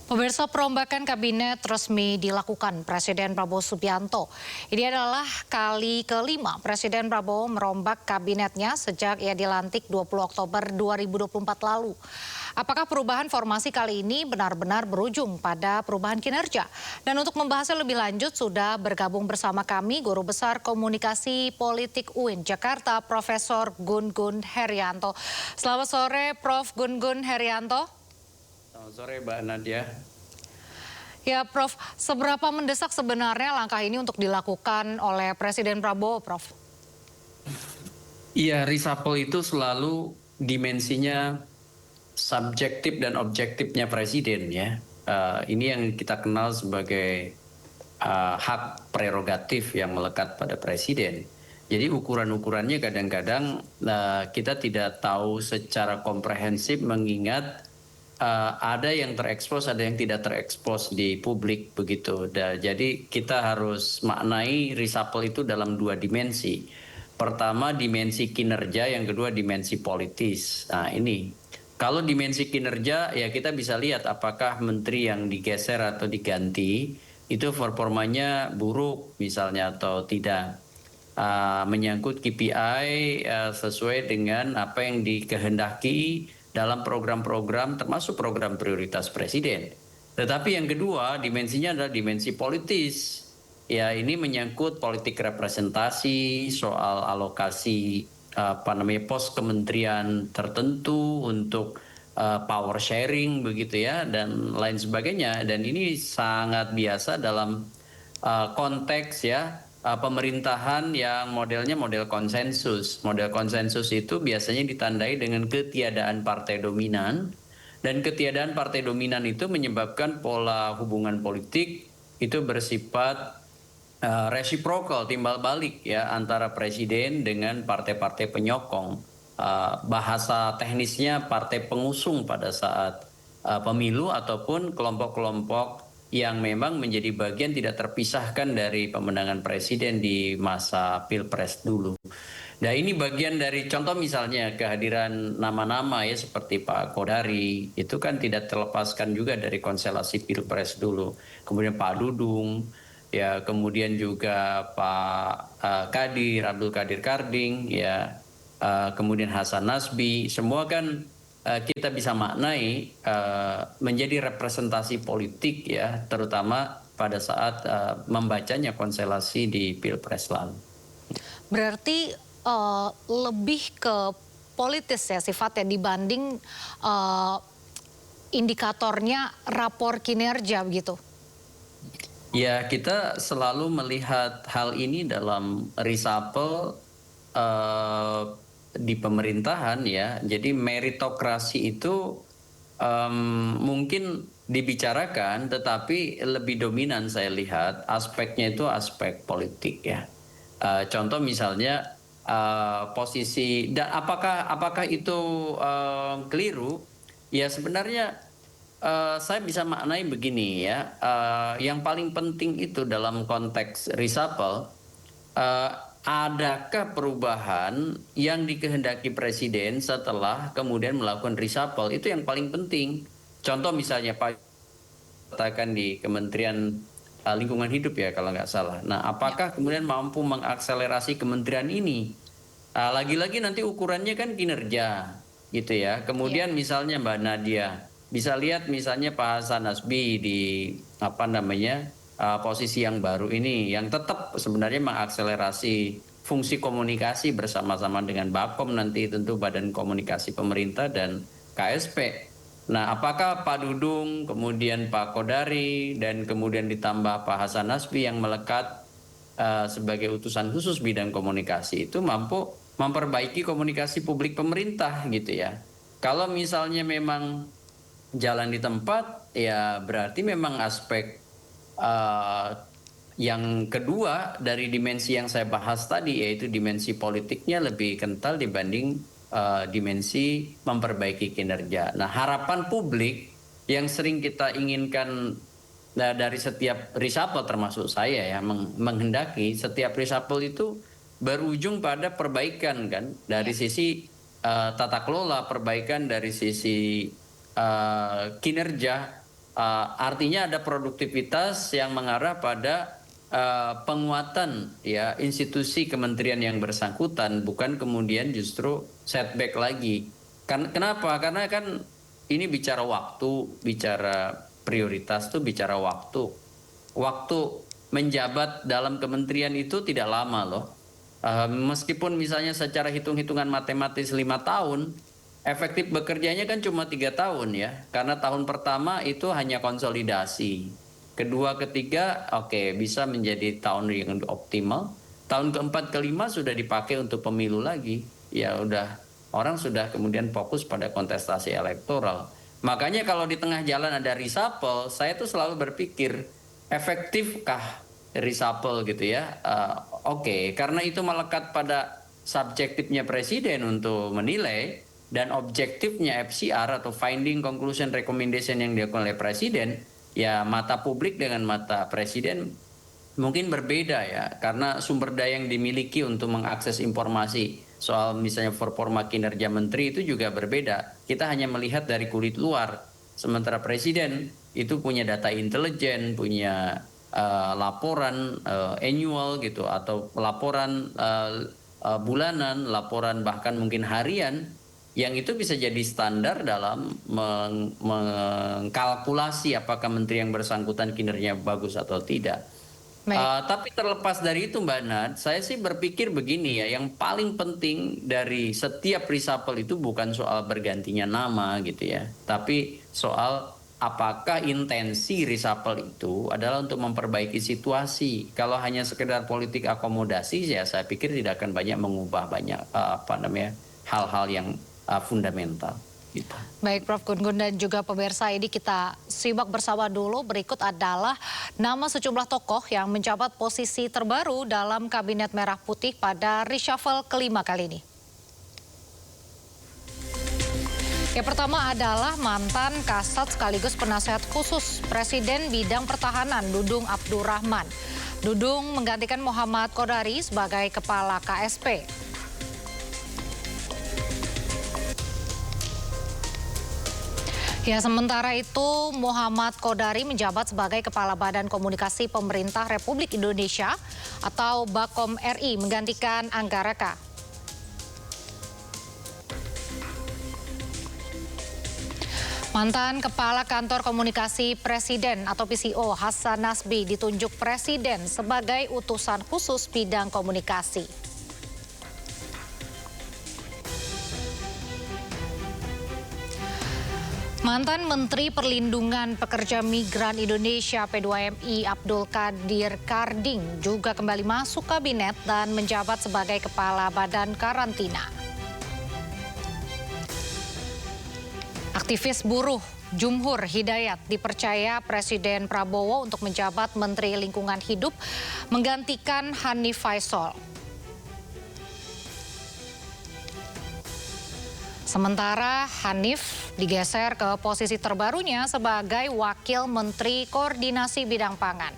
Pemirsa, perombakan kabinet resmi dilakukan Presiden Prabowo Subianto. Ini adalah kali kelima Presiden Prabowo merombak kabinetnya sejak ia dilantik 20 Oktober 2024 lalu. Apakah perubahan formasi kali ini benar-benar berujung pada perubahan kinerja? Dan untuk membahasnya lebih lanjut sudah bergabung bersama kami Guru Besar Komunikasi Politik UIN Jakarta, Profesor Gun Gun Herianto. Selamat sore, Prof. Gun Gun Herianto. Selamat sore, Mbak Nadia. Ya, Prof, seberapa mendesak sebenarnya langkah ini untuk dilakukan oleh Presiden Prabowo, Prof? Iya, reshuffle itu selalu dimensinya subjektif dan objektifnya Presiden ya. Ini yang kita kenal sebagai hak prerogatif yang melekat pada Presiden. Jadi ukuran-ukurannya kadang-kadang kita tidak tahu secara komprehensif mengingat ada yang terekspos, ada yang tidak terekspos di publik begitu. Jadi kita harus maknai reshuffle itu dalam dua dimensi. Pertama dimensi kinerja, yang kedua dimensi politis. Nah ini, kalau dimensi kinerja ya kita bisa lihat apakah menteri yang digeser atau diganti itu performanya buruk misalnya atau tidak. Menyangkut KPI sesuai dengan apa yang dikehendaki dalam program-program termasuk program prioritas Presiden. Tetapi yang kedua dimensinya adalah dimensi politis. Ya ini menyangkut politik representasi, soal alokasi pos kementerian tertentu untuk power sharing begitu ya dan lain sebagainya. Dan ini sangat biasa dalam konteks ya pemerintahan yang modelnya model konsensus. Model konsensus itu biasanya ditandai dengan ketiadaan partai dominan. Dan ketiadaan partai dominan itu menyebabkan pola hubungan politik itu bersifat reciprocal, timbal balik ya antara presiden dengan partai-partai penyokong. Bahasa teknisnya partai pengusung pada saat pemilu ataupun kelompok-kelompok yang memang menjadi bagian tidak terpisahkan dari pemenangan presiden di masa pilpres dulu. Nah ini bagian dari contoh misalnya kehadiran nama-nama ya seperti Pak Kodari itu kan tidak terlepaskan juga dari konstelasi pilpres dulu. Kemudian Pak Dudung ya kemudian juga Pak Kadir, Abdul Qadir Karding, ya kemudian Hasan Nasbi, semua kan kita bisa maknai menjadi representasi politik ya, terutama pada saat membacanya konstelasi di Pilpres lalu. Berarti lebih ke politis ya sifatnya dibanding indikatornya rapor kinerja begitu? Ya, kita selalu melihat hal ini dalam reshuffle di pemerintahan ya. Jadi meritokrasi itu mungkin dibicarakan, tetapi lebih dominan saya lihat aspeknya itu aspek politik ya. Contoh misalnya posisi, dan apakah itu keliru? Ya sebenarnya saya bisa maknai begini ya. Yang paling penting itu dalam konteks reshuffle, adakah perubahan yang dikehendaki presiden setelah kemudian melakukan reshuffle? Itu yang paling penting. Contoh misalnya Pak katakan di Kementerian Lingkungan Hidup ya kalau nggak salah. Nah, apakah kemudian mampu mengakselerasi kementerian ini? Lagi-lagi nanti ukurannya kan kinerja gitu ya. Kemudian misalnya Mbak Nadia bisa lihat misalnya Pak Hasan Nasbi di posisi yang baru ini yang tetap sebenarnya mengakselerasi fungsi komunikasi bersama-sama dengan Bakom nanti tentu Badan Komunikasi Pemerintah dan KSP. Nah, apakah Pak Dudung, kemudian Pak Kodari, dan kemudian ditambah Pak Hasan Nasbi yang melekat sebagai utusan khusus bidang komunikasi itu mampu memperbaiki komunikasi publik pemerintah gitu ya. Kalau misalnya memang jalan di tempat, ya berarti memang aspek yang kedua dari dimensi yang saya bahas tadi, yaitu dimensi politiknya lebih kental dibanding dimensi memperbaiki kinerja. Nah, harapan publik yang sering kita inginkan dari setiap reshuffle termasuk saya ya, menghendaki setiap reshuffle itu berujung pada perbaikan kan, dari sisi tata kelola, perbaikan dari sisi kinerja, artinya ada produktivitas yang mengarah pada penguatan ya institusi kementerian yang bersangkutan, bukan kemudian justru setback lagi. Kenapa? Karena kan ini bicara waktu, bicara prioritas tuh bicara waktu. Waktu menjabat dalam kementerian itu tidak lama loh. Meskipun misalnya secara hitung-hitungan matematis 5 tahun, efektif bekerjanya kan cuma 3 tahun ya. Karena tahun pertama itu hanya konsolidasi. Kedua, ketiga, oke, bisa menjadi tahun yang optimal. Tahun keempat, kelima sudah dipakai untuk pemilu lagi. Ya udah, orang sudah kemudian fokus pada kontestasi elektoral. Makanya kalau di tengah jalan ada reshuffle, saya tuh selalu berpikir, efektifkah reshuffle gitu ya? Oke, karena itu melekat pada subjektifnya presiden untuk menilai, dan objektifnya FCR atau Finding Conclusion Recommendation yang dilakukan oleh presiden, ya mata publik dengan mata presiden mungkin berbeda ya, karena sumber daya yang dimiliki untuk mengakses informasi soal misalnya performa kinerja menteri itu juga berbeda. Kita hanya melihat dari kulit luar, sementara presiden itu punya data intelijen, punya laporan annual gitu, atau laporan bulanan, laporan bahkan mungkin harian, yang itu bisa jadi standar dalam mengkalkulasi apakah menteri yang bersangkutan kinerjanya bagus atau tidak. Tapi terlepas dari itu Mbak Nad, saya sih berpikir begini ya, yang paling penting dari setiap reshuffle itu bukan soal bergantinya nama gitu ya, tapi soal apakah intensi reshuffle itu adalah untuk memperbaiki situasi. Kalau hanya sekedar politik akomodasi ya saya pikir tidak akan banyak mengubah banyak hal-hal yang fundamental. Gitu. Baik Prof Gun-Gun dan juga pemirsa, ini kita simak bersama dulu. Berikut adalah nama sejumlah tokoh yang menjabat posisi terbaru dalam Kabinet Merah Putih pada reshuffle kelima kali ini. Yang pertama adalah mantan Kasat sekaligus penasehat khusus Presiden bidang pertahanan Dudung Abdurrahman. Dudung menggantikan Muhammad Kodari sebagai Kepala KSP. Ya, sementara itu Muhammad Kodari menjabat sebagai Kepala Badan Komunikasi Pemerintah Republik Indonesia atau Bakom RI menggantikan Anggaraka. Mantan Kepala Kantor Komunikasi Presiden atau PCO Hasan Nasbi ditunjuk Presiden sebagai utusan khusus bidang komunikasi. Mantan Menteri Perlindungan Pekerja Migran Indonesia P2MI Abdul Qadir Karding juga kembali masuk kabinet dan menjabat sebagai Kepala Badan Karantina. Aktivis buruh Jumhur Hidayat dipercaya Presiden Prabowo untuk menjabat Menteri Lingkungan Hidup menggantikan Hanif Faisal. Sementara Hanif digeser ke posisi terbarunya sebagai Wakil Menteri Koordinasi Bidang Pangan.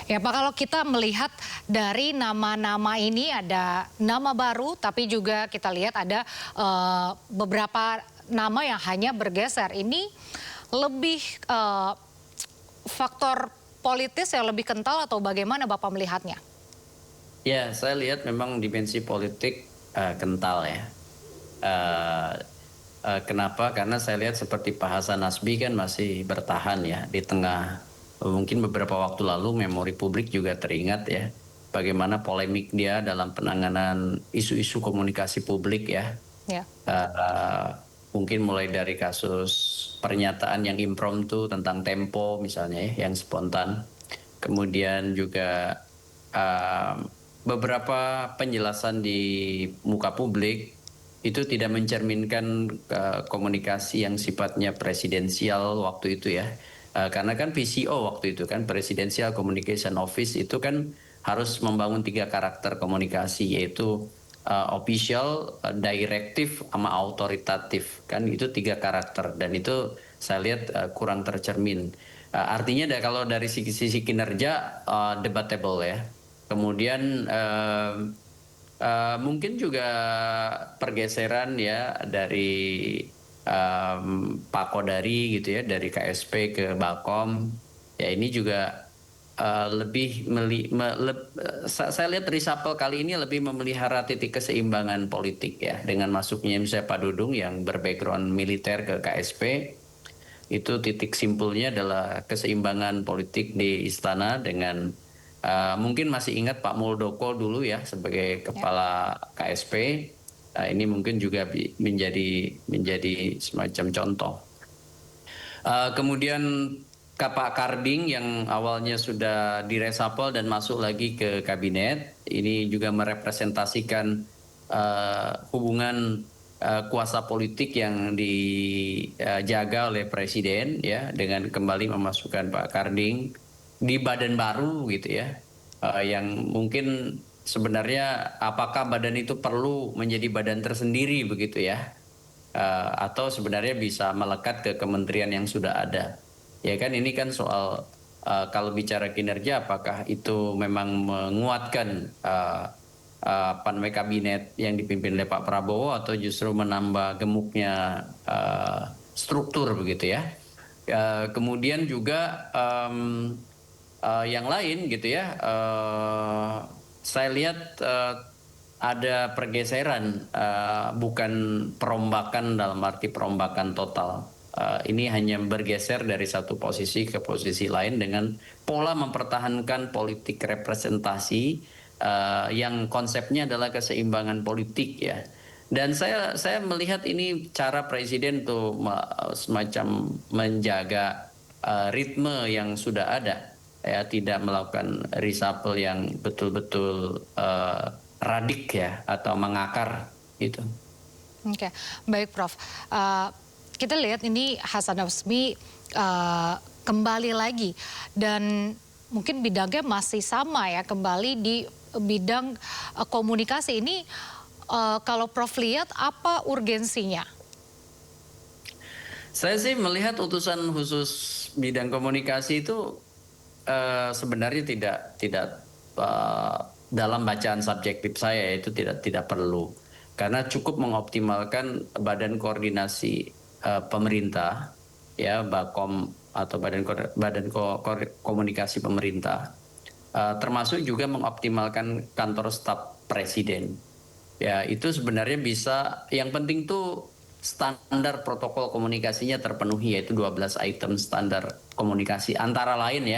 Ya Pak, kalau kita melihat dari nama-nama ini ada nama baru, tapi juga kita lihat ada beberapa nama yang hanya bergeser. Ini lebih faktor politis yang lebih kental atau bagaimana Bapak melihatnya? Ya, saya lihat memang dimensi politik kental ya. Kenapa? Karena saya lihat seperti Pak Hasan Nasbi kan masih bertahan ya di tengah. Mungkin beberapa waktu lalu memori publik juga teringat ya bagaimana polemik dia dalam penanganan isu-isu komunikasi publik ya. Mungkin mulai dari kasus pernyataan yang impromptu tentang Tempo misalnya ya, yang spontan. Kemudian juga beberapa penjelasan di muka publik itu tidak mencerminkan komunikasi yang sifatnya presidensial waktu itu ya. Karena kan PCO waktu itu kan Presidential Communication Office itu kan harus membangun 3 karakter komunikasi yaitu official, direktif, sama autoritatif kan itu 3 karakter dan itu saya lihat kurang tercermin. Artinya kalau dari sisi kinerja debatable ya. Kemudian mungkin juga pergeseran ya dari Pak Kodari gitu ya dari KSP ke Bakom ya ini juga saya lihat reshuffle kali ini lebih memelihara titik keseimbangan politik ya dengan masuknya misalnya Pak Dudung yang berbackground militer ke KSP itu titik simpulnya adalah keseimbangan politik di istana dengan mungkin masih ingat Pak Muldoko dulu ya sebagai kepala KSP. Ini mungkin juga menjadi semacam contoh. Kemudian Pak Karding yang awalnya sudah diresapel dan masuk lagi ke kabinet, ini juga merepresentasikan hubungan kuasa politik yang dijaga oleh Presiden ya dengan kembali memasukkan Pak Karding di badan baru gitu ya, yang mungkin sebenarnya apakah badan itu perlu menjadi badan tersendiri begitu ya, atau sebenarnya bisa melekat ke kementerian yang sudah ada. Ya kan ini kan soal kalau bicara kinerja apakah itu memang menguatkan kabinet yang dipimpin oleh Pak Prabowo atau justru menambah gemuknya struktur begitu ya. Kemudian juga yang lain gitu ya. Saya lihat ada pergeseran, bukan perombakan dalam arti perombakan total. Ini hanya bergeser dari satu posisi ke posisi lain dengan pola mempertahankan politik representasi yang konsepnya adalah keseimbangan politik ya. Dan saya melihat ini cara Presiden tuh semacam menjaga ritme yang sudah ada. Ya, tidak melakukan reshuffle yang betul-betul radik ya atau mengakar itu. Oke, baik Prof. Kita lihat ini Hasan Nasbi kembali lagi dan mungkin bidangnya masih sama ya, kembali di bidang komunikasi ini. Kalau Prof lihat apa urgensinya? Saya sih melihat utusan khusus bidang komunikasi itu sebenarnya tidak dalam bacaan subjektif saya itu tidak perlu, karena cukup mengoptimalkan badan koordinasi pemerintah, ya Bakom atau badan komunikasi pemerintah, termasuk juga mengoptimalkan kantor staf presiden. Ya itu sebenarnya bisa, yang penting tuh standar protokol komunikasinya terpenuhi, yaitu 12 item standar komunikasi, antara lain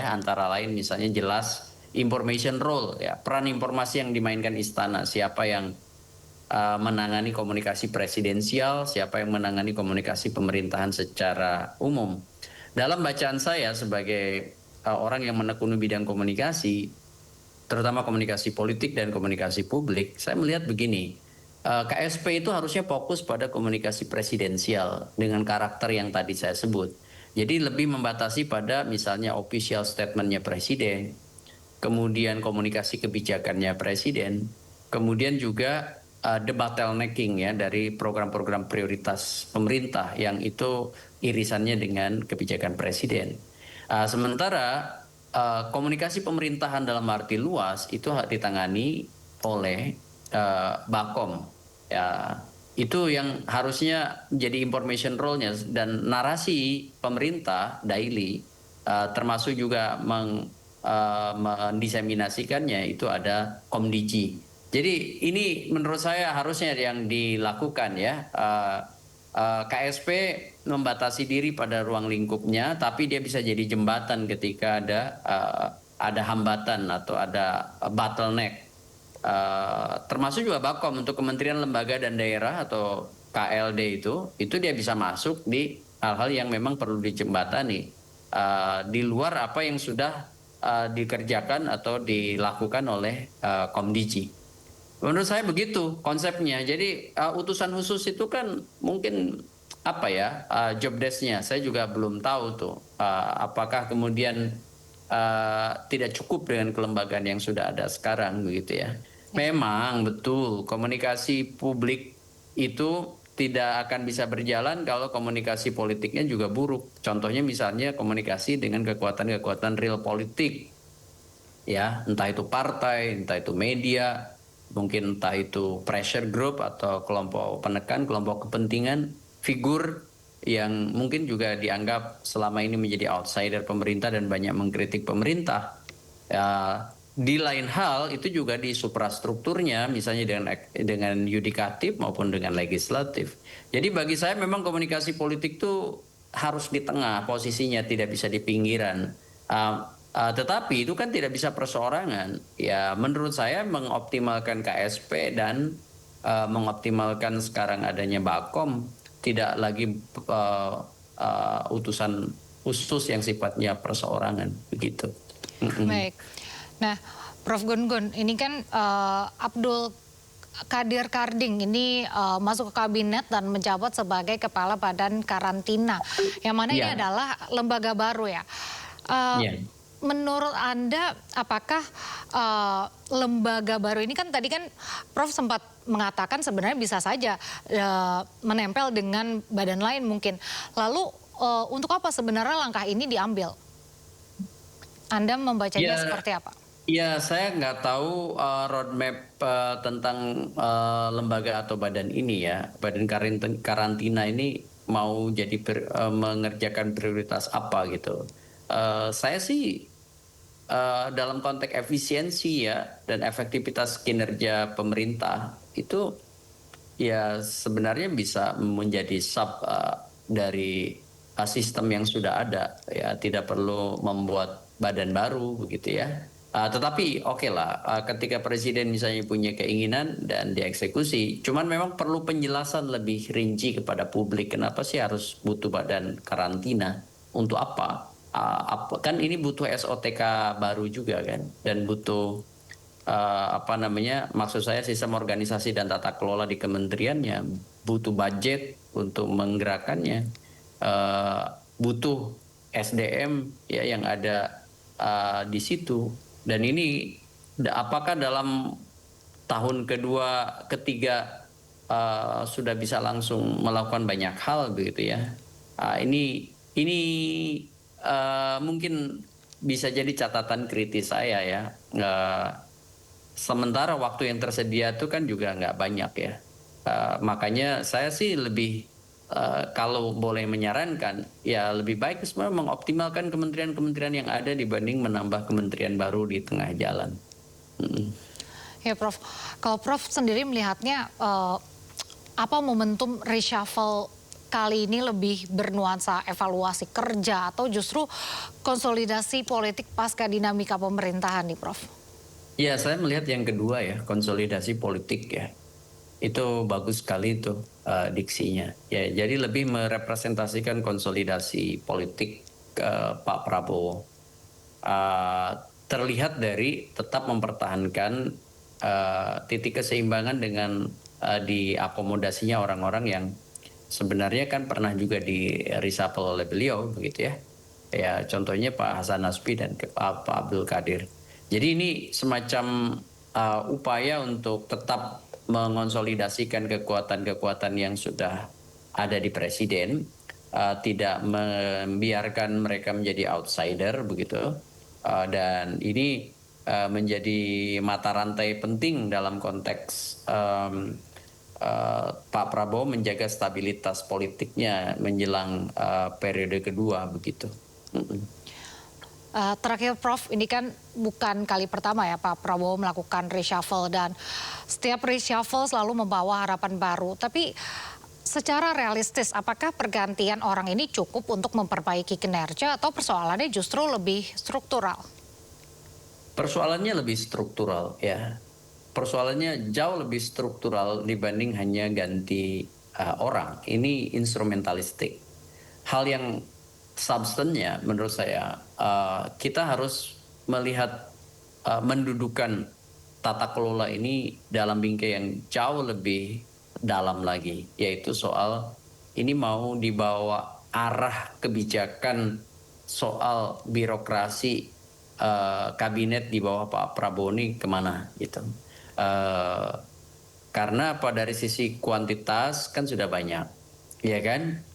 misalnya jelas information role, ya peran informasi yang dimainkan istana, siapa yang menangani komunikasi presidensial, siapa yang menangani komunikasi pemerintahan secara umum. Dalam bacaan saya sebagai orang yang menekuni bidang komunikasi, terutama komunikasi politik dan komunikasi publik, saya melihat begini, KSP itu harusnya fokus pada komunikasi presidensial dengan karakter yang tadi saya sebut. Jadi lebih membatasi pada misalnya official statementnya presiden, kemudian komunikasi kebijakannya presiden, kemudian juga the bottlenecking ya dari program-program prioritas pemerintah yang itu irisannya dengan kebijakan presiden. Sementara komunikasi pemerintahan dalam arti luas itu ditangani oleh Bakom, ya itu yang harusnya jadi information role-nya, dan narasi pemerintah daily termasuk juga mendiseminasikannya itu ada Komdiji. Jadi ini menurut saya harusnya yang dilakukan ya. KSP membatasi diri pada ruang lingkupnya, tapi dia bisa jadi jembatan ketika ada hambatan atau ada bottleneck. Termasuk juga Bakom untuk kementerian, lembaga dan daerah atau KLD itu dia bisa masuk di hal-hal yang memang perlu dijembatani di luar apa yang sudah dikerjakan atau dilakukan oleh Komdiji. Menurut saya begitu konsepnya. Jadi utusan khusus itu kan mungkin job desk-nya saya juga belum tahu tuh apakah kemudian tidak cukup dengan kelembagaan yang sudah ada sekarang begitu ya. Memang betul komunikasi publik itu tidak akan bisa berjalan kalau komunikasi politiknya juga buruk. Contohnya misalnya komunikasi dengan kekuatan-kekuatan real politik, ya entah itu partai, entah itu media, mungkin entah itu pressure group atau kelompok penekan, kelompok kepentingan, figur yang mungkin juga dianggap selama ini menjadi outsider pemerintah dan banyak mengkritik pemerintah. Di lain hal itu juga di suprastrukturnya, misalnya dengan yudikatif maupun dengan legislatif. Jadi bagi saya memang komunikasi politik itu harus di tengah posisinya, tidak bisa di pinggiran. Tetapi itu kan tidak bisa perseorangan. Ya menurut saya mengoptimalkan KSP dan mengoptimalkan sekarang adanya Bakom, tidak lagi utusan khusus yang sifatnya perseorangan begitu. Baik. Nah, Prof Gun-Gun, ini kan Abdul Qadir Karding ini masuk ke kabinet dan menjabat sebagai kepala badan karantina, yang mana ini adalah lembaga baru ya. Menurut Anda, apakah lembaga baru ini kan tadi kan Prof sempat mengatakan sebenarnya bisa saja menempel dengan badan lain mungkin. Lalu untuk apa sebenarnya langkah ini diambil? Anda membacanya seperti apa? Ya, saya nggak tahu roadmap tentang lembaga atau badan ini ya. Badan karantina ini mau jadi mengerjakan prioritas apa gitu. Saya sih dalam konteks efisiensi ya dan efektivitas kinerja pemerintah itu ya sebenarnya bisa menjadi sub dari sistem yang sudah ada ya, tidak perlu membuat badan baru begitu ya. Tetapi lah ketika presiden misalnya punya keinginan dan dieksekusi, cuman memang perlu penjelasan lebih rinci kepada publik kenapa sih harus butuh badan karantina, untuk apa? Kan ini butuh SOTK baru juga kan, dan butuh maksud saya sistem organisasi dan tata kelola di kementeriannya, butuh budget untuk menggerakkannya, butuh SDM ya yang ada di situ. Dan ini apakah dalam tahun kedua, ketiga sudah bisa langsung melakukan banyak hal begitu ya? Ini mungkin bisa jadi catatan kritis saya ya. sementara waktu yang tersedia itu kan juga nggak banyak ya. Makanya saya sih lebih kalau boleh menyarankan ya lebih baik sebenarnya mengoptimalkan kementerian-kementerian yang ada dibanding menambah kementerian baru di tengah jalan. Ya Prof, kalau Prof sendiri melihatnya apa momentum reshuffle kali ini lebih bernuansa evaluasi kerja atau justru konsolidasi politik pasca dinamika pemerintahan nih Prof? Ya saya melihat yang kedua ya, konsolidasi politik ya. Itu bagus sekali itu diksinya. Ya, jadi lebih merepresentasikan konsolidasi politik Pak Prabowo. Terlihat dari tetap mempertahankan titik keseimbangan dengan diakomodasinya orang-orang yang sebenarnya kan pernah juga di reshuffle oleh beliau begitu ya. Ya contohnya Pak Hasan Nasbi dan Pak Abdul Qadir. Jadi ini semacam upaya untuk tetap mengonsolidasikan kekuatan-kekuatan yang sudah ada di presiden, tidak membiarkan mereka menjadi outsider begitu, dan ini menjadi mata rantai penting dalam konteks Pak Prabowo menjaga stabilitas politiknya menjelang periode kedua begitu. Terakhir Prof, ini kan bukan kali pertama ya Pak Prabowo melakukan reshuffle dan setiap reshuffle selalu membawa harapan baru. Tapi secara realistis apakah pergantian orang ini cukup untuk memperbaiki kinerja atau persoalannya justru lebih struktural? Persoalannya lebih struktural ya. Persoalannya jauh lebih struktural dibanding hanya ganti orang. Ini instrumentalistik. Hal yang substansinya menurut saya kita harus melihat mendudukan tata kelola ini dalam bingkai yang jauh lebih dalam lagi, yaitu soal ini mau dibawa arah kebijakan soal birokrasi kabinet di bawah Pak Prabowo ini kemana gitu. Karena dari sisi kuantitas kan sudah banyak, ya kan?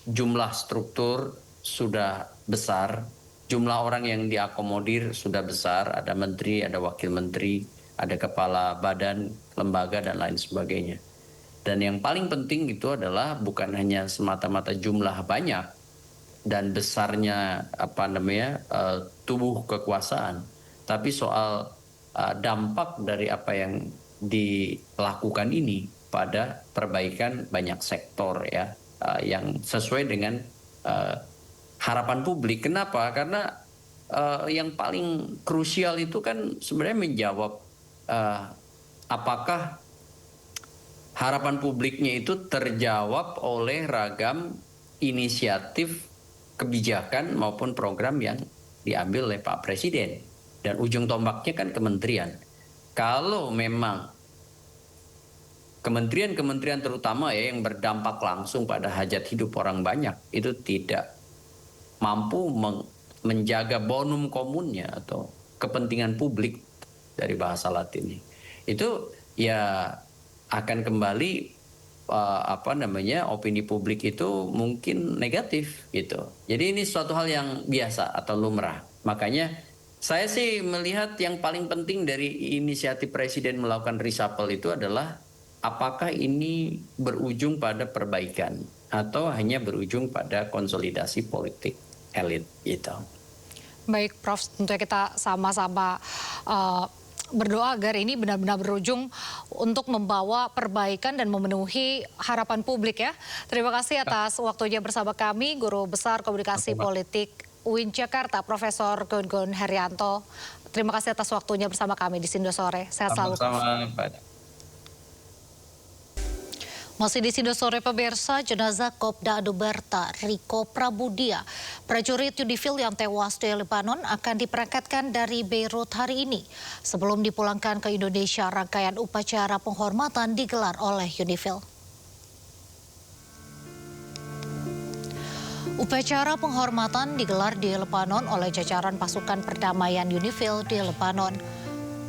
Jumlah struktur sudah besar, jumlah orang yang diakomodir sudah besar, ada menteri, ada wakil menteri, ada kepala badan, lembaga, dan lain sebagainya. Dan yang paling penting itu adalah bukan hanya semata-mata jumlah banyak dan besarnya tubuh kekuasaan, tapi soal dampak dari apa yang dilakukan ini pada perbaikan banyak sektor ya, yang sesuai dengan harapan publik. Kenapa? Karena yang paling krusial itu kan sebenarnya menjawab apakah harapan publiknya itu terjawab oleh ragam inisiatif kebijakan maupun program yang diambil oleh Pak Presiden. Dan ujung tombaknya kan kementerian. Kalau memang kementerian-kementerian terutama ya yang berdampak langsung pada hajat hidup orang banyak itu tidak mampu menjaga bonum komunnya atau kepentingan publik dari bahasa Latin itu ya akan kembali opini publik itu mungkin negatif gitu. Jadi ini suatu hal yang biasa atau lumrah. Makanya saya sih melihat yang paling penting dari inisiatif Presiden melakukan reshuffle itu adalah apakah ini berujung pada perbaikan atau hanya berujung pada konsolidasi politik elit gitu. Baik Prof, tentunya kita sama-sama berdoa agar ini benar-benar berujung untuk membawa perbaikan dan memenuhi harapan publik ya. Terima kasih atas waktunya bersama kami, Guru Besar Komunikasi Politik UIN Jakarta, Profesor Gun Herianto. Terima kasih atas waktunya bersama kami di Sindo Sore. Sehat selalu. Masih di Sindo Sore pemirsa, jenazah Kopda Aduberta Riko Prabudia, prajurit Unifil yang tewas di Lebanon akan diberangkatkan dari Beirut hari ini. Sebelum dipulangkan ke Indonesia, rangkaian upacara penghormatan digelar oleh Unifil. Upacara penghormatan digelar di Lebanon oleh jajaran pasukan perdamaian Unifil di Lebanon.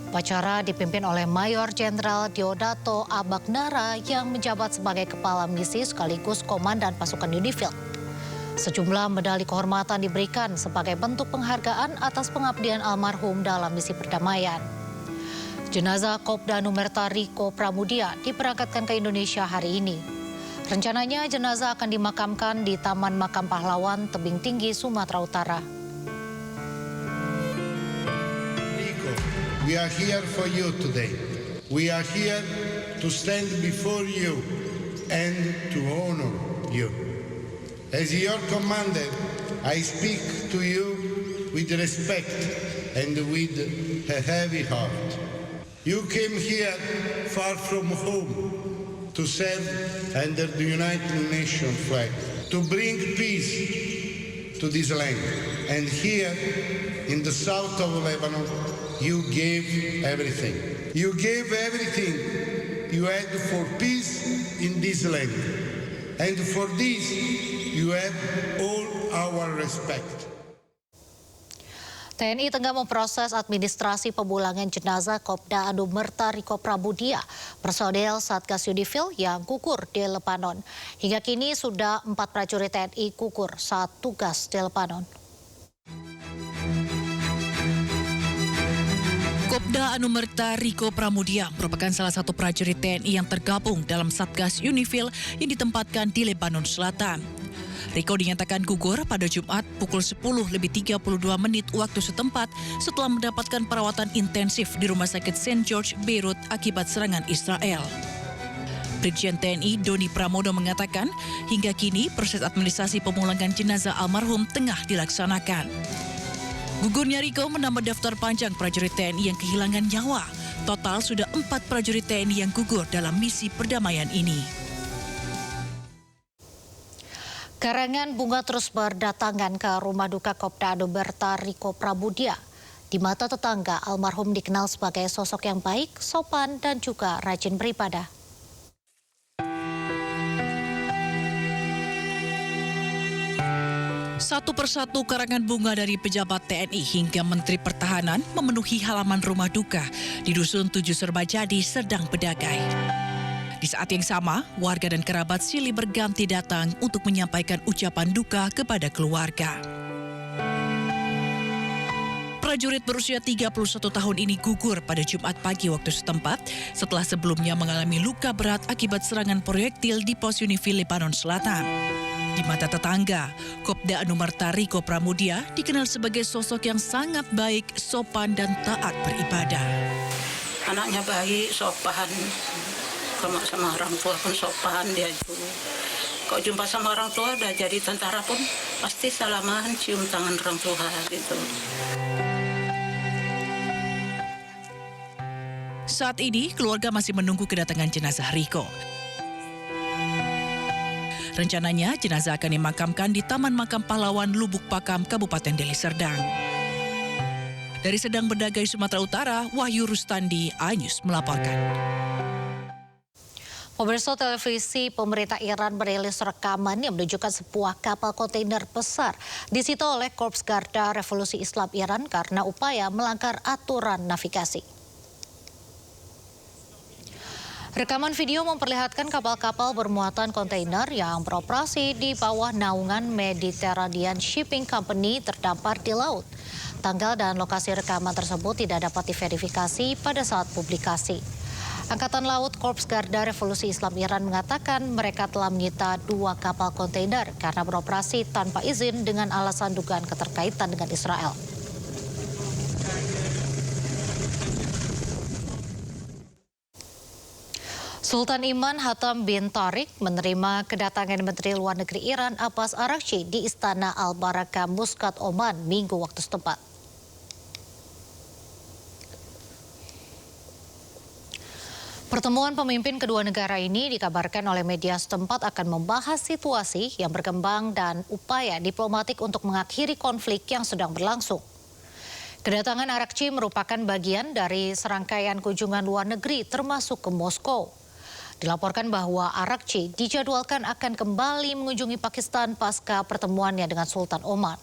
Upacara dipimpin oleh Mayor Jenderal Diodato Abagnara yang menjabat sebagai kepala misi sekaligus komandan pasukan Unifil. Sejumlah medali kehormatan diberikan sebagai bentuk penghargaan atas pengabdian almarhum dalam misi perdamaian. Jenazah Kopda Numerta Riko Pramudia diberangkatkan ke Indonesia hari ini. Rencananya jenazah akan dimakamkan di Taman Makam Pahlawan, Tebing Tinggi, Sumatera Utara. Riko, we are here for you today. We are here to stand before you and to honor you. As your commander, I speak to you with respect and with a heavy heart. You came here far from home to serve under the United Nations flag, to bring peace to this land. And here in the south of Lebanon, you gave everything. You gave everything you had for peace in this land. And for this, you have all our respect. TNI tengah memproses administrasi pemulangan jenazah Kopda Numerta Riko Pramudia, personel Satgas Unifil yang gugur di Lebanon. Hingga kini sudah 4 prajurit TNI gugur saat tugas di Lebanon. Kopda Numerta Riko Pramudia merupakan salah satu prajurit TNI yang tergabung dalam Satgas Unifil yang ditempatkan di Lebanon Selatan. Riko dinyatakan gugur pada Jumat pukul 10:32 waktu setempat setelah mendapatkan perawatan intensif di Rumah Sakit St. George, Beirut akibat serangan Israel. Brigjen TNI Doni Pramodo mengatakan, hingga kini proses administrasi pemulangan jenazah almarhum tengah dilaksanakan. Gugurnya Riko menambah daftar panjang prajurit TNI yang kehilangan nyawa. Total sudah 4 prajurit TNI yang gugur dalam misi perdamaian ini. Karangan bunga terus berdatangan ke rumah duka Kopda Numerta Riko Pramudia. Di mata tetangga, almarhum dikenal sebagai sosok yang baik, sopan, dan juga rajin beribadah. Satu persatu karangan bunga dari pejabat TNI hingga Menteri Pertahanan memenuhi halaman rumah duka di Dusun 7 Serbajadi, Serdang Bedagai. Di saat yang sama, warga dan kerabat silih berganti datang untuk menyampaikan ucapan duka kepada keluarga. Prajurit berusia 31 tahun ini gugur pada Jumat pagi waktu setempat setelah sebelumnya mengalami luka berat akibat serangan proyektil di pos Unifil Lebanon Selatan. Di mata tetangga, Kopda Numerta Riko Pramudia dikenal sebagai sosok yang sangat baik, sopan, dan taat beribadah. Anaknya baik, sopan. Sama orang tua pun sopan dia juga. Kalau jumpa sama orang tua udah jadi tentara pun pasti salaman, cium tangan orang tua gitu. Saat ini keluarga masih menunggu kedatangan jenazah Riko. Rencananya jenazah akan dimakamkan di Taman Makam Pahlawan Lubuk Pakam, Kabupaten Deli Serdang. Dari Serdang Bedagai, Sumatera Utara, Wahyu Rustandi, iNews melaporkan. Pemirsa, televisi pemerintah Iran merilis rekaman yang menunjukkan sebuah kapal kontainer besar disita oleh Korps Garda Revolusi Islam Iran karena upaya melanggar aturan navigasi. Rekaman video memperlihatkan kapal-kapal bermuatan kontainer yang beroperasi di bawah naungan Mediterranean Shipping Company terdampar di laut. Tanggal dan lokasi rekaman tersebut tidak dapat diverifikasi pada saat publikasi. Angkatan Laut Korps Garda Revolusi Islam Iran mengatakan mereka telah menyita 2 kapal kontainer karena beroperasi tanpa izin dengan alasan dugaan keterkaitan dengan Israel. Sultan Iman Hatham bin Tariq menerima kedatangan Menteri Luar Negeri Iran Abbas Araghchi di Istana Al-Baraka, Muscat, Oman, Minggu waktu setempat. Pertemuan pemimpin kedua negara ini dikabarkan oleh media setempat akan membahas situasi yang berkembang dan upaya diplomatik untuk mengakhiri konflik yang sedang berlangsung. Kedatangan Araghchi merupakan bagian dari serangkaian kunjungan luar negeri termasuk ke Moskow. Dilaporkan bahwa Araghchi dijadwalkan akan kembali mengunjungi Pakistan pasca pertemuannya dengan Sultan Oman.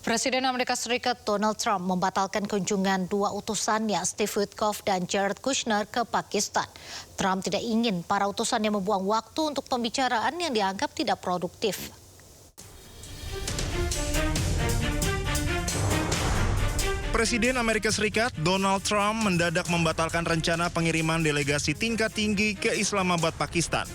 Presiden Amerika Serikat Donald Trump membatalkan kunjungan dua utusannya, Steve Witkoff dan Jared Kushner, ke Pakistan. Trump tidak ingin para utusannya membuang waktu untuk pembicaraan yang dianggap tidak produktif. Presiden Amerika Serikat Donald Trump mendadak membatalkan rencana pengiriman delegasi tingkat tinggi ke Islamabad, Pakistan.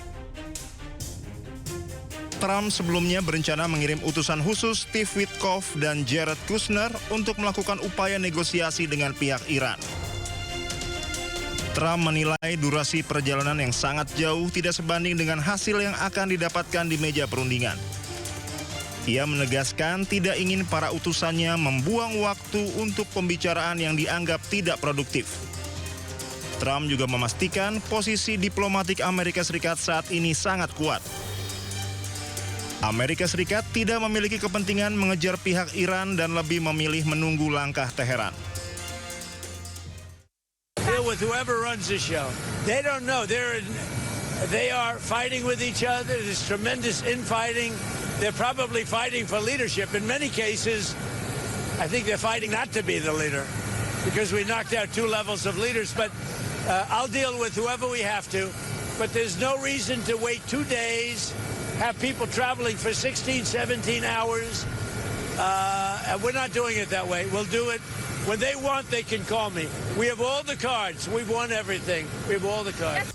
Trump sebelumnya berencana mengirim utusan khusus Steve Witkoff dan Jared Kushner untuk melakukan upaya negosiasi dengan pihak Iran. Trump menilai durasi perjalanan yang sangat jauh tidak sebanding dengan hasil yang akan didapatkan di meja perundingan. Ia menegaskan tidak ingin para utusannya membuang waktu untuk pembicaraan yang dianggap tidak produktif. Trump juga memastikan posisi diplomatik Amerika Serikat saat ini sangat kuat. Amerika Serikat tidak memiliki kepentingan mengejar pihak Iran dan lebih memilih menunggu langkah Teheran. Deal with whoever runs the show. They don't know. They are fighting with each other. There's tremendous infighting. They're probably fighting for leadership. In many cases, I think they're fighting not to be the leader because we knocked out 2 levels of leaders. But I'll deal with whoever we have to. But there's no reason to wait 2 days. Have people traveling for 16, 17 hours. And we're not doing it that way. We'll do it. When they want, they can call me. We have all the cards. We've won everything. We have all the cards.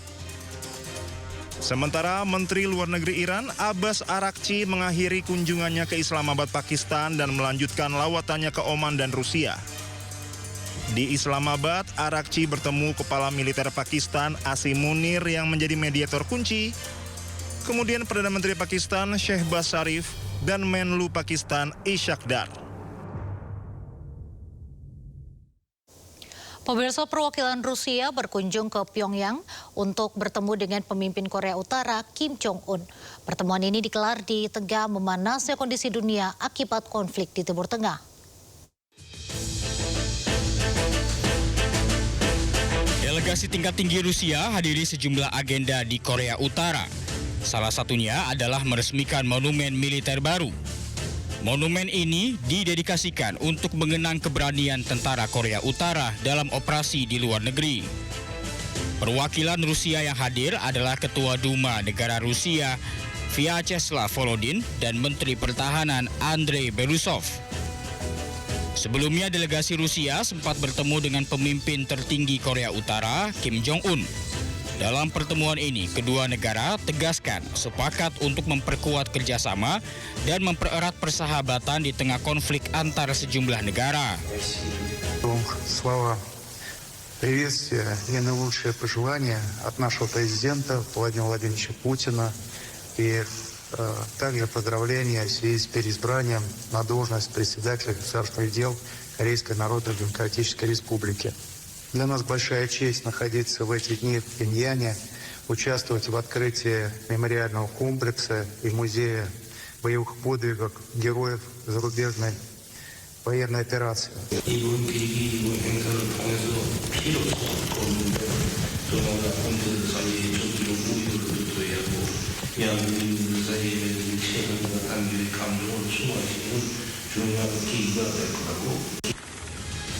Sementara Menteri Luar Negeri Iran Abbas Araghchi mengakhiri kunjungannya ke Islamabad, Pakistan dan melanjutkan lawatannya ke Oman dan Rusia. Di Islamabad, Araghchi bertemu Kepala Militer Pakistan Asim Munir yang menjadi mediator kunci. Kemudian Perdana Menteri Pakistan Shehbaz Sharif dan Menlu Pakistan Ishaq Dar. Pemirsa, perwakilan Rusia berkunjung ke Pyongyang untuk bertemu dengan pemimpin Korea Utara Kim Jong-un. Pertemuan ini digelar di tengah memanasnya kondisi dunia akibat konflik di Timur Tengah. Delegasi tingkat tinggi Rusia hadiri sejumlah agenda di Korea Utara. Salah satunya adalah meresmikan monumen militer baru. Monumen ini didedikasikan untuk mengenang keberanian tentara Korea Utara dalam operasi di luar negeri. Perwakilan Rusia yang hadir adalah Ketua Duma Negara Rusia Vyacheslav Volodin dan Menteri Pertahanan Andrei Belousov. Sebelumnya delegasi Rusia sempat bertemu dengan pemimpin tertinggi Korea Utara Kim Jong-un. Dalam pertemuan ini, kedua negara tegaskan sepakat untuk memperkuat kerjasama dan mempererat persahabatan di tengah konflik antara sejumlah negara. Слова приветствия и наилучшие пожелания от нашего президента Владимира Владимировича Путина и также поздравления в связи с переизбранием на должность председателя государственных дел Корейской Народно-Демократической Республики. Для нас большая честь находиться в эти дни в Пхеньяне, участвовать в открытии мемориального комплекса и музея боевых подвигов героев зарубежной военной операции.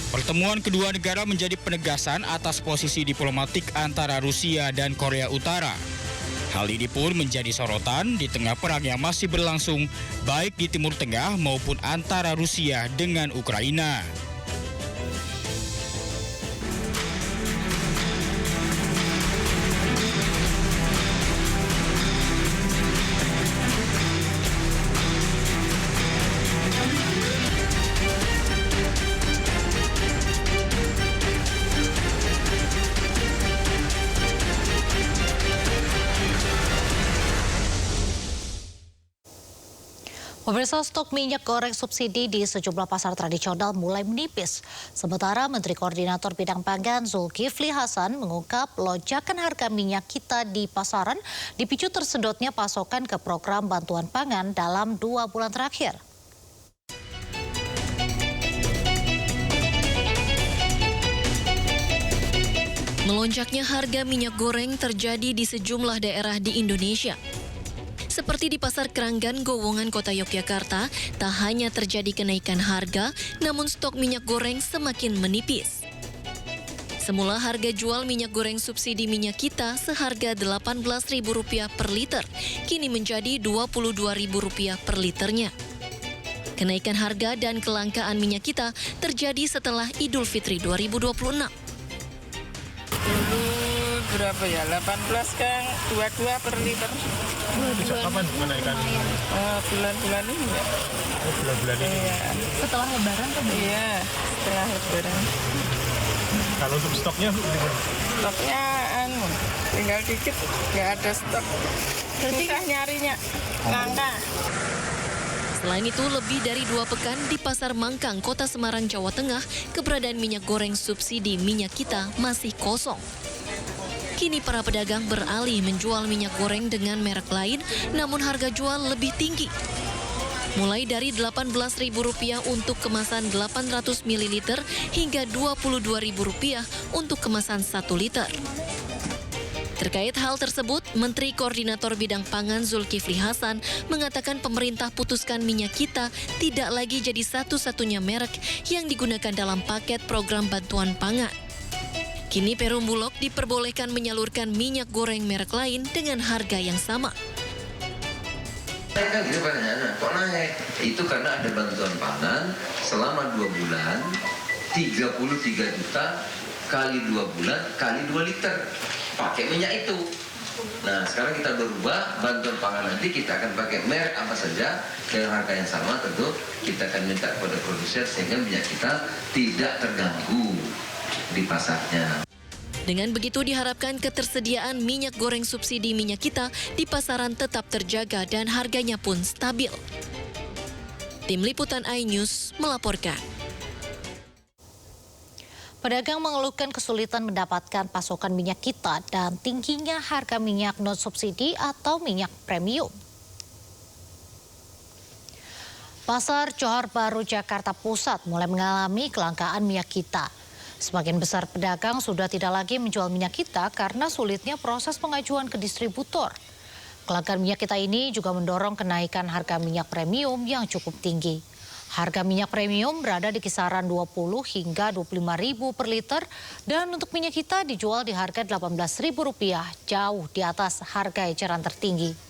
Pertemuan kedua negara menjadi penegasan atas posisi diplomatik antara Rusia dan Korea Utara. Hal ini pun menjadi sorotan di tengah perang yang masih berlangsung baik di Timur Tengah maupun antara Rusia dengan Ukraina. Pemirsa, stok minyak goreng subsidi di sejumlah pasar tradisional mulai menipis. Sementara Menteri Koordinator Bidang Pangan Zulkifli Hasan mengungkap lonjakan harga minyak kita di pasaran dipicu tersedotnya pasokan ke program bantuan pangan dalam 2 bulan terakhir. Melonjaknya harga minyak goreng terjadi di sejumlah daerah di Indonesia. Seperti di Pasar Keranggan, Gowongan, Kota Yogyakarta, tak hanya terjadi kenaikan harga, namun stok minyak goreng semakin menipis. Semula harga jual minyak goreng subsidi minyak kita seharga Rp18.000 per liter, kini menjadi Rp22.000 per liternya. Kenaikan harga dan kelangkaan minyak kita terjadi setelah Idul Fitri 2026. Dulu berapa ya? 18 kan 22 per liter. Sejak kapan kenaikan? Bulan-bulan ini ya. Bulan-bulan ini? Iya. Setelah lebaran kan? Iya, setelah lebaran. Kalau untuk stoknya gimana? Stoknya tinggal dikit, nggak ada stok. Susah nyarinya, langka. Selain itu, lebih dari 2 pekan di Pasar Mangkang, Kota Semarang, Jawa Tengah, keberadaan minyak goreng subsidi minyak kita masih kosong. Kini para pedagang beralih menjual minyak goreng dengan merek lain, namun harga jual lebih tinggi. Mulai dari Rp18.000 untuk kemasan 800 ml hingga Rp22.000 untuk kemasan 1 liter. Terkait hal tersebut, Menteri Koordinator Bidang Pangan Zulkifli Hasan mengatakan pemerintah putuskan minyak kita tidak lagi jadi satu-satunya merek yang digunakan dalam paket program bantuan pangan. Kini Perum Bulog diperbolehkan menyalurkan minyak goreng merek lain dengan harga yang sama. Kan gitu pertanyaannya, kok naik? Itu karena ada bantuan pangan selama 2 bulan, 33 juta kali 2 bulan kali 2 liter. Pakai minyak itu. Nah, sekarang kita berubah, bantuan pangan nanti kita akan pakai merek apa saja dengan harga yang sama, tentu kita akan minta kepada produsen sehingga minyak kita tidak terganggu di pasarnya. Dengan begitu diharapkan ketersediaan minyak goreng subsidi minyak kita di pasaran tetap terjaga dan harganya pun stabil. Tim Liputan iNews melaporkan. Pedagang mengeluhkan kesulitan mendapatkan pasokan minyak kita dan tingginya harga minyak non-subsidi atau minyak premium. Pasar Johar Baru, Jakarta Pusat mulai mengalami kelangkaan minyak kita. Sebagian besar pedagang sudah tidak lagi menjual minyak kita karena sulitnya proses pengajuan ke distributor. Kelangkaan minyak kita ini juga mendorong kenaikan harga minyak premium yang cukup tinggi. Harga minyak premium berada di kisaran 20 hingga 25.000 per liter dan untuk minyak kita dijual di harga Rp18.000, jauh di atas harga eceran tertinggi.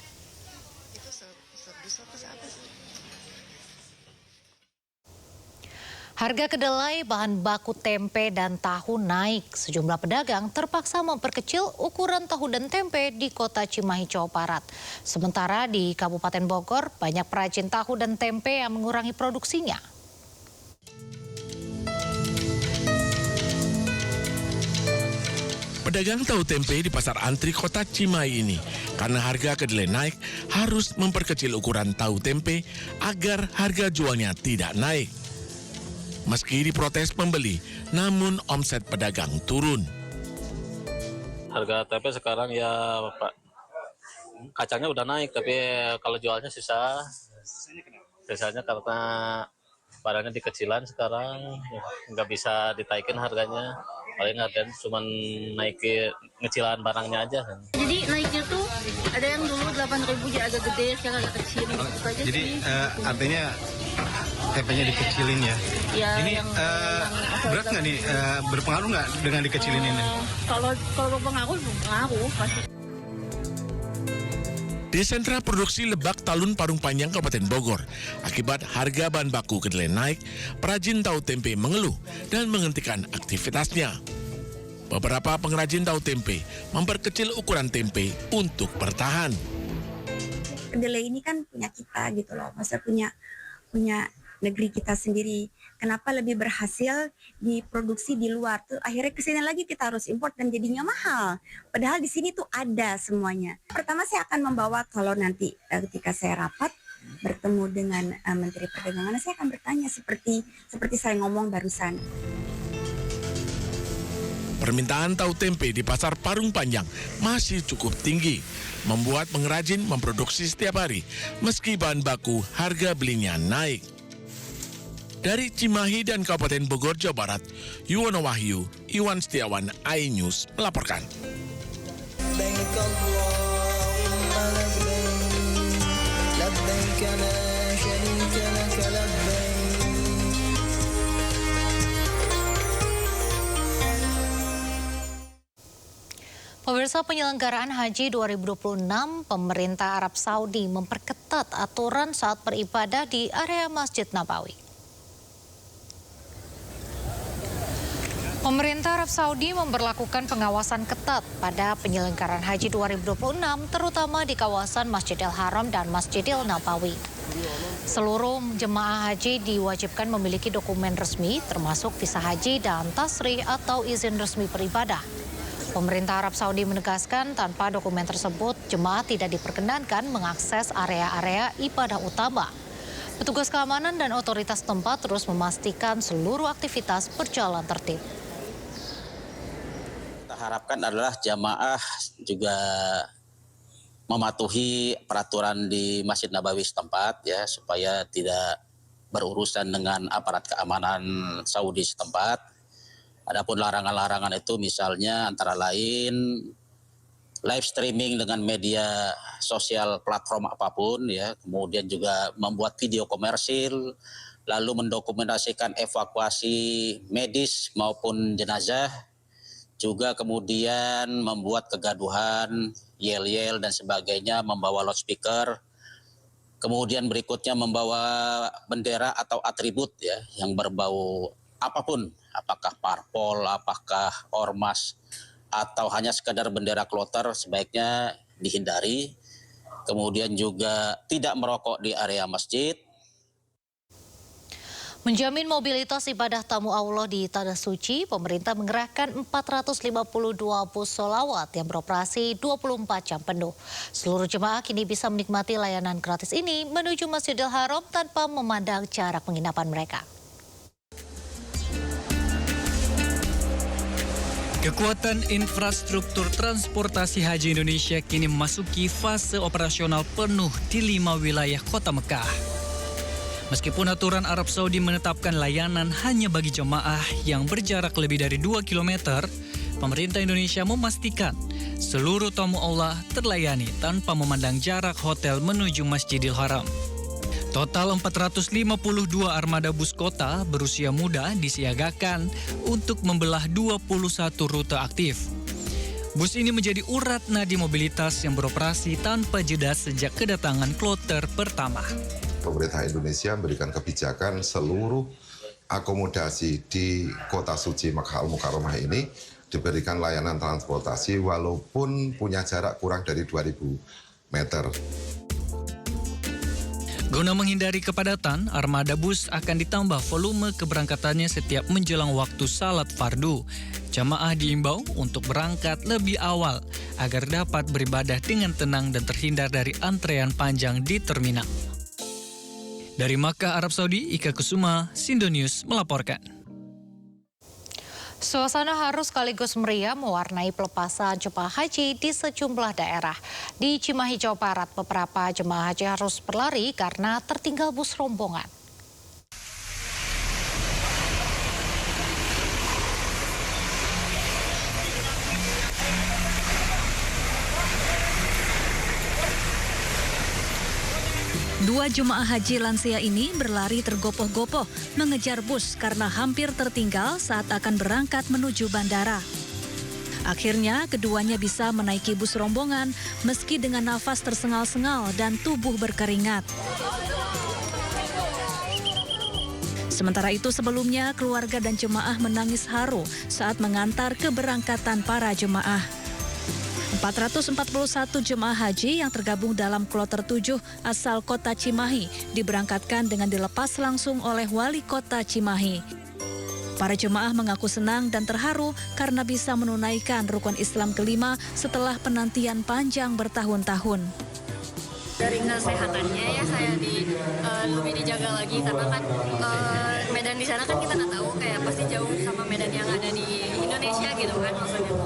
Harga kedelai, bahan baku tempe dan tahu naik. Sejumlah pedagang terpaksa memperkecil ukuran tahu dan tempe di Kota Cimahi, Jawa Barat. Sementara di Kabupaten Bogor, banyak perajin tahu dan tempe yang mengurangi produksinya. Pedagang tahu tempe di Pasar Antri Kota Cimahi ini, karena harga kedelai naik, harus memperkecil ukuran tahu tempe agar harga jualnya tidak naik. Meski diprotes pembeli, namun omset pedagang turun. Harga tempe sekarang ya Pak, kacangnya udah naik, tapi kalau jualnya susah. Biasanya karena barangnya dikecilan sekarang, nggak bisa ditaikin harganya. Paling harganya cuma naikin ngecilan barangnya aja. Jadi naiknya tuh ada yang dulu 8.000 jadi agak gede, sekarang agak kecil. Jadi artinya tempenya dikecilin ya? Ya, ini berat nggak nih? Berpengaruh nggak dengan dikecilin ini? Kalau pengaruh pasti. Di sentra produksi Lebak Talun Parung Panjang Kabupaten Bogor, akibat harga bahan baku kedelai naik, perajin tahu tempe mengeluh dan menghentikan aktivitasnya. Beberapa pengrajin tahu tempe memperkecil ukuran tempe untuk bertahan. Kedelai ini kan punya kita gitu loh, masa punya negeri kita sendiri. Kenapa lebih berhasil diproduksi di luar tuh akhirnya kesini lagi kita harus import dan jadinya mahal. Padahal di sini tuh ada semuanya. Pertama saya akan membawa kalau nanti ketika saya rapat bertemu dengan Menteri Perdagangan, saya akan bertanya seperti saya ngomong barusan. Permintaan tahu tempe di Pasar Parung Panjang masih cukup tinggi, membuat pengrajin memproduksi setiap hari meski bahan baku harga belinya naik. Dari Cimahi dan Kabupaten Bogor, Jawa Barat, Yuwono Wahyu, Iwan Setiawan, iNews melaporkan. Pemirsa, penyelenggaraan Haji 2026, pemerintah Arab Saudi memperketat aturan saat beribadah di area Masjid Nabawi. Pemerintah Arab Saudi memberlakukan pengawasan ketat pada penyelenggaraan Haji 2026, terutama di kawasan Masjidil Haram dan Masjidil Nabawi. Seluruh jemaah haji diwajibkan memiliki dokumen resmi, termasuk visa haji dan tasrih atau izin resmi beribadah. Pemerintah Arab Saudi menegaskan tanpa dokumen tersebut, jemaah tidak diperkenankan mengakses area-area ibadah utama. Petugas keamanan dan otoritas tempat terus memastikan seluruh aktivitas berjalan tertib. Kita harapkan adalah jamaah juga mematuhi peraturan di Masjid Nabawi setempat ya, supaya tidak berurusan dengan aparat keamanan Saudi setempat. Adapun larangan-larangan itu misalnya antara lain live streaming dengan media sosial platform apapun ya, kemudian juga membuat video komersil, lalu mendokumentasikan evakuasi medis maupun jenazah, juga kemudian membuat kegaduhan, yel-yel dan sebagainya, membawa loudspeaker, kemudian berikutnya membawa bendera atau atribut ya yang berbau apapun, apakah parpol, apakah ormas, atau hanya sekadar bendera kloter, sebaiknya dihindari. Kemudian juga tidak merokok di area masjid. Menjamin mobilitas ibadah tamu Allah di Tanah Suci, pemerintah mengerahkan 452 bus sholawat yang beroperasi 24 jam penuh. Seluruh jemaah kini bisa menikmati layanan gratis ini menuju Masjidil Haram tanpa memandang jarak penginapan mereka. Kekuatan infrastruktur transportasi haji Indonesia kini memasuki fase operasional penuh di 5 wilayah kota Mekah. Meskipun aturan Arab Saudi menetapkan layanan hanya bagi jemaah yang berjarak lebih dari 2 km, pemerintah Indonesia memastikan seluruh tamu Allah terlayani tanpa memandang jarak hotel menuju Masjidil Haram. Total 452 armada bus kota berusia muda disiagakan untuk membelah 21 rute aktif. Bus ini menjadi urat nadi mobilitas yang beroperasi tanpa jeda sejak kedatangan kloter pertama. Pemerintah Indonesia memberikan kebijakan seluruh akomodasi di kota suci Makkah Al-Mukarramah ini diberikan layanan transportasi walaupun punya jarak kurang dari 2000 meter. Guna menghindari kepadatan, armada bus akan ditambah volume keberangkatannya setiap menjelang waktu salat fardu. Jamaah diimbau untuk berangkat lebih awal agar dapat beribadah dengan tenang dan terhindar dari antrean panjang di terminal. Dari Makkah, Arab Saudi, Ika Kusuma, Sindo News melaporkan. Suasana haru sekaligus meriah mewarnai pelepasan jemaah haji di sejumlah daerah. Di Cimahi, Jawa Barat, beberapa jemaah haji harus berlari karena tertinggal bus rombongan. Dua jemaah haji lansia ini berlari tergopoh-gopoh mengejar bus karena hampir tertinggal saat akan berangkat menuju bandara. Akhirnya keduanya bisa menaiki bus rombongan meski dengan nafas tersengal-sengal dan tubuh berkeringat. Sementara itu sebelumnya keluarga dan jemaah menangis haru saat mengantar keberangkatan para jemaah. 441 jemaah haji yang tergabung dalam kloter 7 asal kota Cimahi diberangkatkan dengan dilepas langsung oleh wali kota Cimahi. Para jemaah mengaku senang dan terharu karena bisa menunaikan rukun Islam kelima setelah penantian panjang bertahun-tahun. Dari kesehatannya ya saya lebih dijaga lagi karena kan medan di sana kan kita nggak tahu kayak pasti jauh sama medan yang ada di Indonesia gitu kan maksudnya.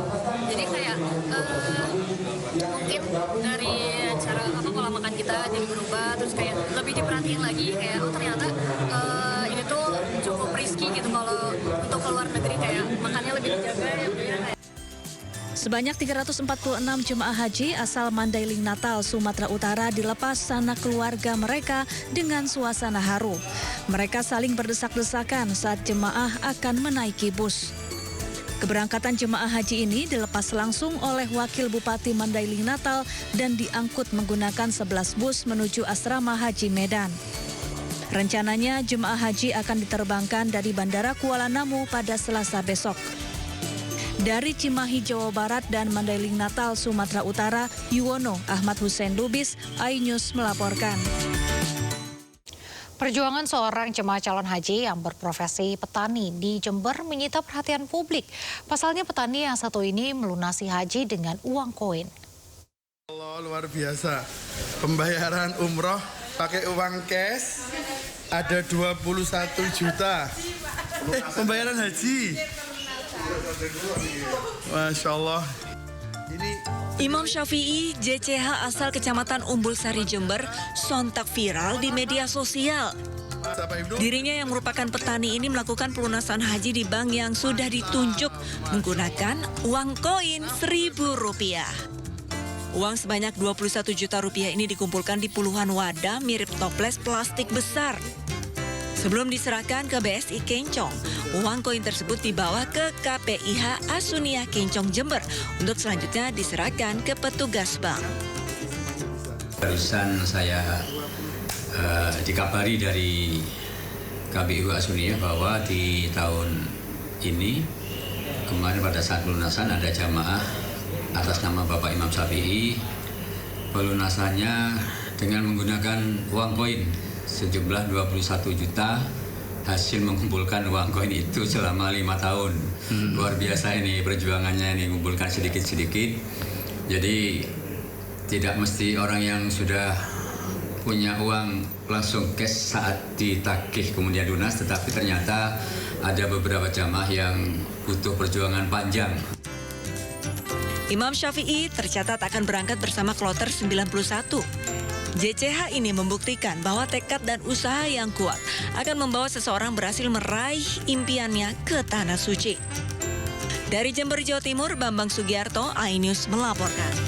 Jadi kayak mungkin dari cara pola makan kita jadi berubah terus kayak lebih diperhatiin lagi kayak oh ternyata ini tuh cukup risky gitu kalau untuk keluar negeri kayak makannya lebih dijaga ya kayak. Sebanyak 346 jemaah haji asal Mandailing Natal, Sumatera Utara dilepas sanak keluarga mereka dengan suasana haru. Mereka saling berdesak-desakan saat jemaah akan menaiki bus. Keberangkatan jemaah haji ini dilepas langsung oleh Wakil Bupati Mandailing Natal dan diangkut menggunakan 11 bus menuju Asrama Haji Medan. Rencananya jemaah haji akan diterbangkan dari Bandara Kuala Namu pada Selasa besok. Dari Cimahi, Jawa Barat dan Mandailing Natal, Sumatera Utara, Yuwono Ahmad Hussein Lubis, iNews melaporkan. Perjuangan seorang jemaah calon haji yang berprofesi petani di Jember menyita perhatian publik. Pasalnya petani yang satu ini melunasi haji dengan uang koin. Allah, luar biasa. Pembayaran umroh pakai uang cash ada 21 juta. Pembayaran haji. Masya Allah. Imam Syafi'i, JCH asal Kecamatan Umbul Sari, Jember, sontak viral di media sosial. Dirinya yang merupakan petani ini melakukan pelunasan haji di bank yang sudah ditunjuk menggunakan uang koin Rp1.000. Uang sebanyak 21 juta rupiah ini dikumpulkan di puluhan wadah mirip toples plastik besar. Sebelum diserahkan ke BSI Kencong, uang koin tersebut dibawa ke KPIH Asuniah Kencong Jember untuk selanjutnya diserahkan ke petugas bank. Barusan saya dikabari dari KPIH Asuniah bahwa di tahun ini kemarin pada saat pelunasan ada jamaah atas nama Bapak Imam Syafi'i, pelunasannya dengan menggunakan uang koin sejumlah 21 juta, hasil mengumpulkan uang koin itu selama 5 tahun. Luar biasa ini perjuangannya, ini mengumpulkan sedikit-sedikit. Jadi tidak mesti orang yang sudah punya uang langsung cash saat ditagih kemudian lunas, tetapi ternyata ada beberapa jamaah yang butuh perjuangan panjang. Imam Syafi'i tercatat akan berangkat bersama kloter 91. JCH ini membuktikan bahwa tekad dan usaha yang kuat akan membawa seseorang berhasil meraih impiannya ke Tanah Suci. Dari Jember, Jawa Timur, Bambang Sugiarto, iNews melaporkan.